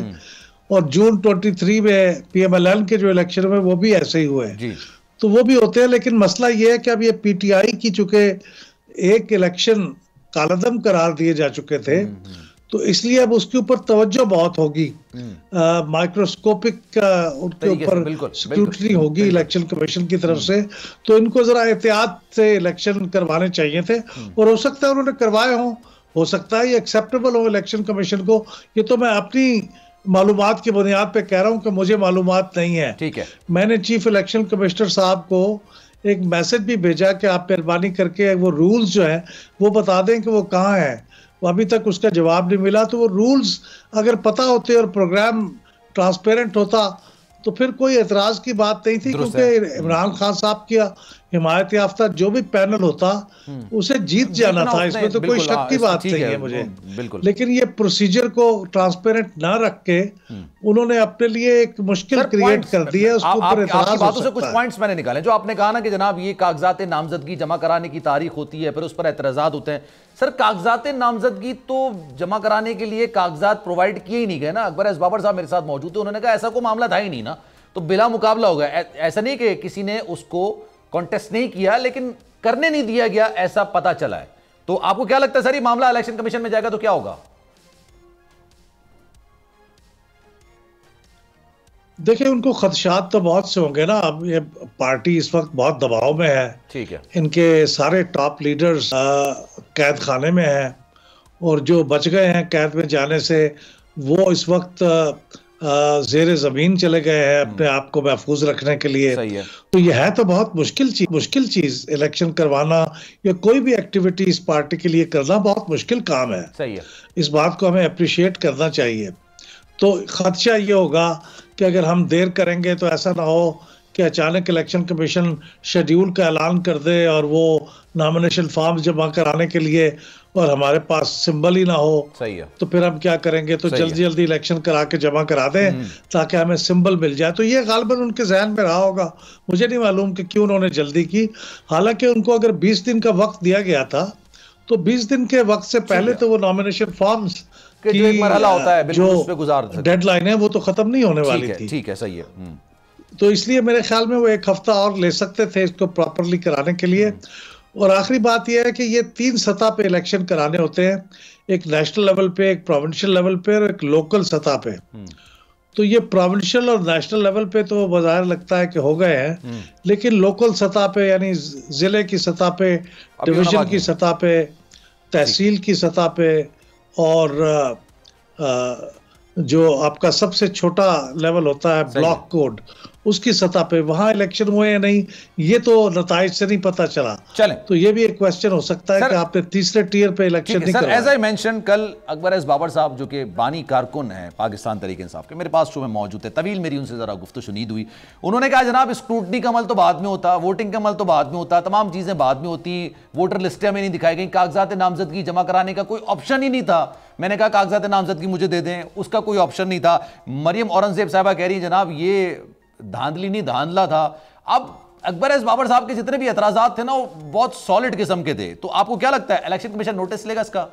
और जून 23 में PMLN के जो इलेक्शन हुए वो भी ऐसे ही हुए। तो वो भी होते हैं, लेकिन मसला ये है कि अब ये PTI की चूंकि एक इलेक्शन कालदम करार दिए जा चुके थे, तो इसलिए अब उसके ऊपर तवज्जो बहुत होगी, माइक्रोस्कोपिक उनके ऊपर स्क्रूटनी होगी इलेक्शन कमीशन की तरफ से। तो इनको जरा एहतियात से इलेक्शन करवाने चाहिए थे, और हो सकता है उन्होंने करवाए हों, हो सकता है ये एक्सेप्टेबल हो इलेक्शन कमीशन को। ये तो मैं अपनी मालूमात की बुनियाद पे कह रहा हूँ कि मुझे मालूमात नहीं है। ठीक है। मैंने चीफ इलेक्शन कमिश्नर साहब को एक मैसेज भी भेजा कि आप मेहरबानी करके वो रूल्स जो है वो बता दें कि वो कहाँ है। वो अभी तक उसका जवाब नहीं मिला। तो वो रूल्स अगर पता होते और प्रोग्राम ट्रांसपेरेंट होता तो फिर कोई एतराज की बात नहीं थी, क्योंकि इमरान खान साहब की हिमायत याफ्ता जो भी पैनल होता उसे जीत जाना था, इसमें तो कोई शक की बात नहीं है मुझे। लेकिन ये प्रोसीजर को ट्रांसपेरेंट ना रख के उन्होंने अपने लिए एक मुश्किल क्रिएट कर दी है। उसके ऊपर आपकी बातों से कुछ पॉइंट्स मैंने निकाले। जो आपने कहा ना कि जनाब ये कागजात नामजदगी जमा कराने की तारीख होती है, फिर उस पर एतराजात होते हैं। सर, कागजात नामजदगी तो जमा कराने के लिए कागजात प्रोवाइड किए ही नहीं गए ना। अकबर एस बाबर साहब मेरे साथ मौजूद थे, उन्होंने कहा ऐसा कोई मामला था ही नहीं ना, तो बिला मुकाबला हो गया। ऐसा नहीं कि किसी ने उसको कॉन्टेस्ट नहीं किया, लेकिन करने नहीं दिया गया, ऐसा पता चला है। तो आपको क्या लगता है सर, ये मामला इलेक्शन कमीशन में जाएगा तो क्या होगा? देखिए, उनको खदशात तो बहुत से होंगे ना। अब ये पार्टी इस वक्त बहुत दबाव में है। ठीक है। इनके सारे टॉप लीडर्स कैद खाने में हैं, और जो बच गए हैं कैद में जाने से वो इस वक्त ज़ेरे ज़मीन चले गए हैं अपने आप को महफूज रखने के लिए। सही है। तो यह है तो बहुत मुश्किल चीज इलेक्शन करवाना या कोई भी एक्टिविटी इस पार्टी के लिए करना बहुत मुश्किल काम है। सही है। इस बात को हमें अप्रिशिएट करना चाहिए। तो खदशा ये होगा कि अगर हम देर करेंगे तो ऐसा ना हो कि अचानक इलेक्शन कमीशन शेड्यूल का ऐलान कर दे और वो नॉमिनेशन फॉर्म जमा कराने के लिए और हमारे पास सिंबल ही ना हो। सही है। तो फिर हम क्या करेंगे? तो जल्दी इलेक्शन करा के जमा करा दें ताकि हमें सिंबल मिल जाए। तो ये गालिबन उनके जहन में रहा होगा। मुझे नहीं मालूम कि क्यों उन्होंने जल्दी की। हालांकि उनको अगर 20 दिन का वक्त दिया गया था तो 20 दिन के वक्त से पहले तो वो नॉमिनेशन फॉर्म्स कि जो एक मरहला होता है बिल्कुल उस पे गुजार डेडलाइन है वो तो खत्म नहीं होने वाली थी। ठीक है, सही है। तो इसलिए मेरे ख्याल में वो 1 हफ्ता और ले सकते थे इसको प्रॉपरली कराने के लिए। और आखिरी बात यह है कि ये 3 सतह पे इलेक्शन कराने होते हैं, एक नेशनल लेवल पे, एक प्रोविंशियल लेवल पे और एक लोकल सतह पे। तो ये प्रोविंशियल और नेशनल लेवल पे तो बाजार लगता है कि हो गए हैं, लेकिन लोकल सतह पे यानी जिले की सतह पे, डिवीजन की सतह पे, तहसील की सतह पे और जो आपका सबसे छोटा लेवल होता है ब्लॉक कोड, उसकी सतह पे वहां इलेक्शन हुए या नहीं ये तो नताइज से नहीं पता चला। चलें, तो ये भी एक क्वेश्चन हो सकता है कि आपने तीसरे टीयर पे इलेक्शन नहीं करवाया। एज आई मेंशन, कल अकबर एस बाबर साहब जो कि बानी कारकुन है पाकिस्तान तहरीक इंसाफ के, मेरे पास शो में मौजूद है। तवील मेरी उनसे जरा गुफ्तगू शुनीद हुई। उन्होंने कहा जनाब स्क्रूटनी का अमल तो बाद में होता, वोटिंग का अमल तो बाद में होता, तमाम चीजें बाद में होती, वोटर लिस्टें हमें नहीं दिखाई गई, कागजात नामजदगी जमा कराने का कोई ऑप्शन ही नहीं था। मैंने कहा कागजात नामजदगी मुझे दे दें, उसका कोई ऑप्शन नहीं था। मरियम औरंगजेब साहबा कह रही है जनाब ये धांधली नहीं धांधला था। अब अकबर एस बाबर साहब के जितने भी एतराजात थे ना वो बहुत सॉलिड किस्म के थे। तो आपको क्या लगता है इलेक्शन कमीशन नोटिस लेगा इसका?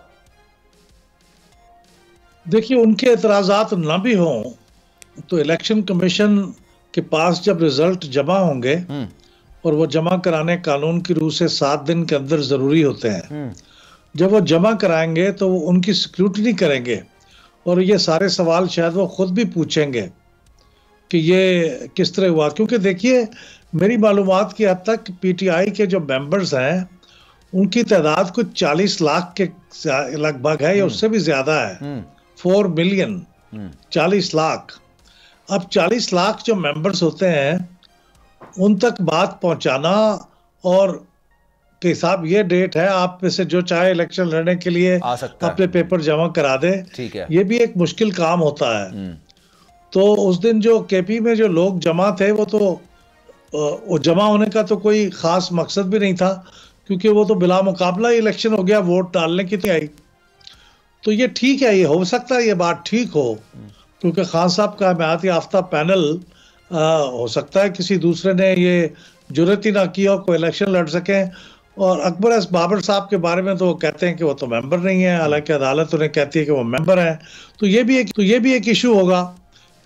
देखिए, उनके एतराजात ना भी हों तो इलेक्शन कमीशन के पास जब रिजल्ट जमा होंगे और वो जमा कराने कानून की रूह से 7 दिन के अंदर जरूरी होते हैं, जब वो जमा कराएंगे तो वो उनकी स्क्रूटनी करेंगे और ये सारे सवाल शायद वो खुद भी पूछेंगे कि ये किस तरह हुआ। क्योंकि देखिए, मेरी मालूमात की हद तक PTI के जो मेंबर्स हैं उनकी तादाद कुछ 40 लाख के लगभग है या उससे भी ज्यादा है। 4 मिलियन, 40 लाख। अब 40 लाख जो मेंबर्स होते हैं उन तक बात पहुंचाना, और के हिसाब ये डेट है, आप में से जो चाहे इलेक्शन लड़ने के लिए आ सकता अपने है। पेपर जमा करा दे। ठीक है। ये भी एक मुश्किल काम होता है। तो उस दिन जो केपी में जो लोग जमा थे वो जमा होने का तो कोई खास मकसद भी नहीं था, क्योंकि वो तो बिला मुकाबला ही इलेक्शन हो गया, वोट डालने की तो आई। तो ये ठीक है, ये हो सकता है, ये बात ठीक हो, क्योंकि खान साहब का हमायत याफ्ता पैनल हो सकता है किसी दूसरे ने ये जुर्रत ही ना की हो कोई इलेक्शन लड़ सके। और अकबर एस बाबर साहब के बारे में तो वो कहते हैं कि वो तो मेंबर नहीं है, हालांकि अदालत उन्हें कहती है कि वो मेंबर हैं। तो ये भी एक इशू होगा।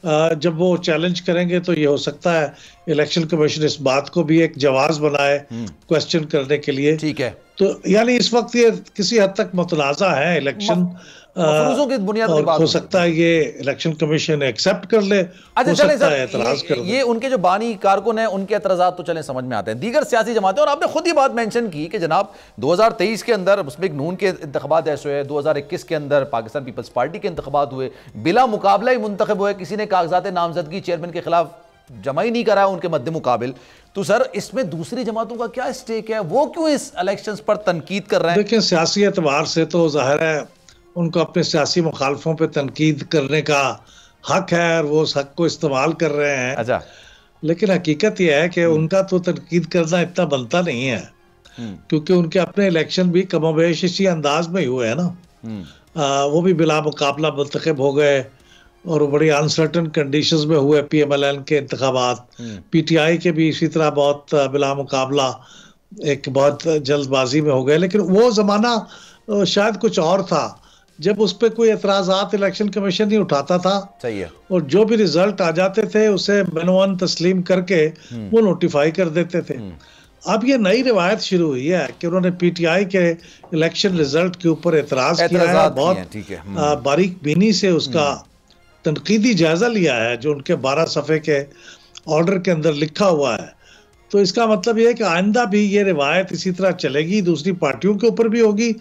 जब वो चैलेंज करेंगे तो ये हो सकता है इलेक्शन कमीशन इस बात को भी एक जवाब बनाए क्वेश्चन करने के लिए। ठीक है। तो यानी इस वक्त ये किसी हद तक मुतनाज़ा है इलेक्शन, मफरूजों की बुनियाद पर बात हो सकता है ये इलेक्शन कमीशन एक्सेप्ट कर ले, अच्छा हो चलें सकता सर, है एतराज कर ये उनके जो बानी कारकुन हैं उनके एतराज़ात तो चलें समझ में आते हैं, दीगर सियासी जमातें। और आपने खुद ही बात मेंशन की कि जनाब 2023 के अंदर मुस्लिम नून के इंतखाबात ऐसे हुए, 2021 के अंदर पाकिस्तान पीपल्स पार्टी के इंतखाबात हुए, बिला मुकाबला ही मुंतखब हुए, किसी ने कागजात नामजदगी चेयरमैन के खिलाफ जमा ही नहीं कराया उनके मद्दे मुकाबिल। तो सर इसमें दूसरी जमातों का क्या स्टेक है, वो क्यों इस इलेक्शंस पर तनकीद कर रहे हैं? देखिए, सियासी एतबार से तो जाहिर है उनको अपने सियासी मुखालफों पे तनकीद करने का हक है, और वो उस हक को इस्तेमाल कर रहे हैं। अच्छा। लेकिन हकीकत यह है कि उनका तो तनकीद करना इतना बनता नहीं है, क्योंकि उनके अपने इलेक्शन भी कमोबेश इसी अंदाज में ही हुए हैं ना। वो भी बिला मुकाबला मुंतखब हो गए, और बड़ी अनसर्टन कंडीशंस में हुए PMLN के इंतखाबात। PTI के भी इसी तरह बहुत बिला मुकाबला एक बहुत जल्दबाजी में हो गए। लेकिन वो ज़माना शायद कुछ और था, जब उस पर कोई एतराज़ात इलेक्शन कमीशन नहीं उठाता था। सही है। और जो भी रिजल्ट आ जाते थे उसे मनवन तस्लीम करके वो नोटिफाई कर देते थे। अब ये नई रिवायत शुरू हुई है कि उन्होंने PTI के इलेक्शन रिजल्ट के ऊपर एतराज़ किया है, बहुत बारीक बीनी से उसका तनकीदी जायजा लिया है, जो उनके 12 सफ़े के ऑर्डर के अंदर लिखा हुआ है। तो इसका मतलब यह है कि आइंदा भी ये रिवायत इसी तरह चलेगी, दूसरी पार्टियों के ऊपर भी होगी,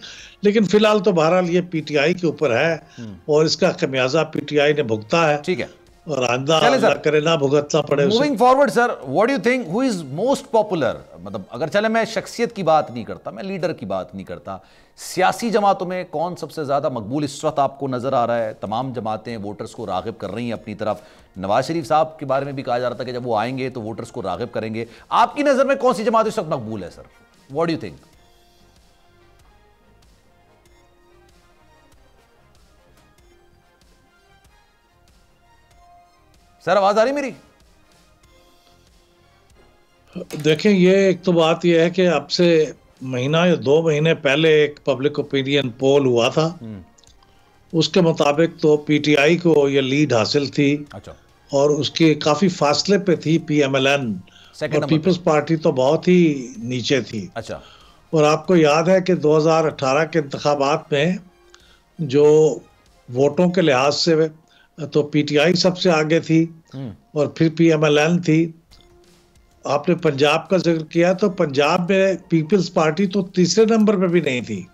लेकिन फिलहाल तो बहरहाल ये PTI के ऊपर है, और इसका खमियाजा PTI ने भुगता है। ठीक है। और आइंदा अल्लाह करे ना भुगतना पड़े। Moving forward sir, what do you think who is most popular? मतलब अगर चले, मैं शख्सियत की बात नहीं करता, मैं लीडर की बात नहीं करता, सियासी जमातों में कौन सबसे ज्यादा मकबूल इस वक्त आपको नजर आ रहा है? तमाम जमातें वोटर्स को रागिब कर रही हैं अपनी तरफ। नवाज शरीफ साहब के बारे में भी कहा जा रहा था कि जब वो आएंगे तो वोटर्स को रागिब करेंगे। आपकी नजर में कौन सी जमात इस वक्त मकबूल है sir? What do you think? Sir आवाज आ रही मेरी? देखें, ये एक तो बात यह है कि अब से महीना या 2 महीने पहले एक पब्लिक ओपिनियन पोल हुआ था, उसके मुताबिक तो PTI को ये लीड हासिल थी। अच्छा। और उसके काफी फासले पे थी PMLN, और पीपल्स पार्टी तो बहुत ही नीचे थी। अच्छा। और आपको याद है कि 2018 के इंतखाबात में जो वोटों के लिहाज से तो PTI सबसे आगे थी, और फिर PMLN थी। आपने पंजाब का जिक्र किया, तो पंजाब में पीपल्स पार्टी तो तीसरे नंबर पे भी नहीं थी,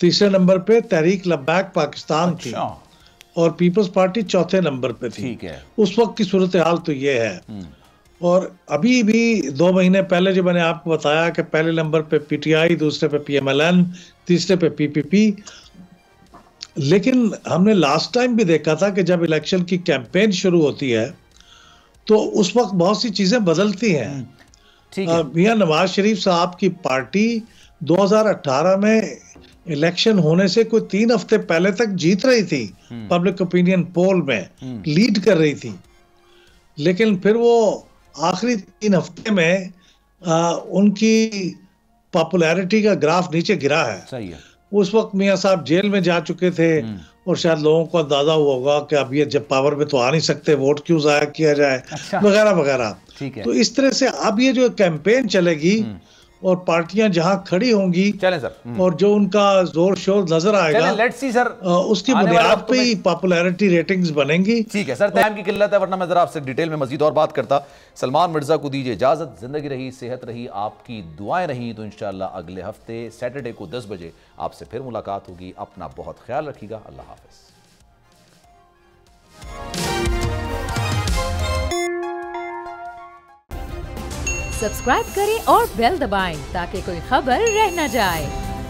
तीसरे नंबर पे तहरीक लब्बैक पाकिस्तान थी, और पीपल्स पार्टी चौथे नंबर पे थी। ठीक है। उस वक्त की सूरत हाल तो ये है। और अभी भी 2 महीने पहले जो मैंने आपको बताया कि पहले नंबर पे PTI, दूसरे पे PMLN, तीसरे पे PPP। लेकिन हमने लास्ट टाइम भी देखा था कि जब इलेक्शन की कैंपेन शुरू होती है तो उस वक्त बहुत सी चीजें बदलती हैं। मियां नवाज शरीफ साहब की पार्टी 2018 में इलेक्शन होने से कोई 3 हफ्ते पहले तक जीत रही थी, पब्लिक ओपिनियन पोल में लीड कर रही थी। लेकिन फिर वो आखिरी 3 हफ्ते में उनकी पॉपुलैरिटी का ग्राफ नीचे गिरा है। सही है। उस वक्त मियां साहब जेल में जा चुके थे, और शायद लोगों को अंदाजा हुआ होगा कि अब ये जब पावर में तो आ नहीं सकते, वोट क्यों जाया किया जाए, वगैरह वगैरह। ठीक है। तो इस तरह से अब ये जो कैंपेन चलेगी और पार्टियां जहां खड़ी होंगी, चलें सर, और जो उनका जोर शोर नजर आएगा, लेट्स सी सर, उसकी बुनियाद पे ही पॉपुलैरिटी रेटिंग्स बनेंगी। ठीक है सर, टाइम की किल्लत है, वरना मैं जरा आपसे डिटेल में मजीद और बात करता। सलमान मिर्जा को दीजिए इजाजत। जिंदगी रही, सेहत रही, आपकी दुआएं रही तो इंशाअल्लाह अगले हफ्ते सैटरडे को 10 बजे आपसे फिर मुलाकात होगी। अपना बहुत ख्याल रखिएगा। अल्लाह हाफिज। सब्सक्राइब करें और बेल दबाएं ताकि कोई खबर रह न जाए।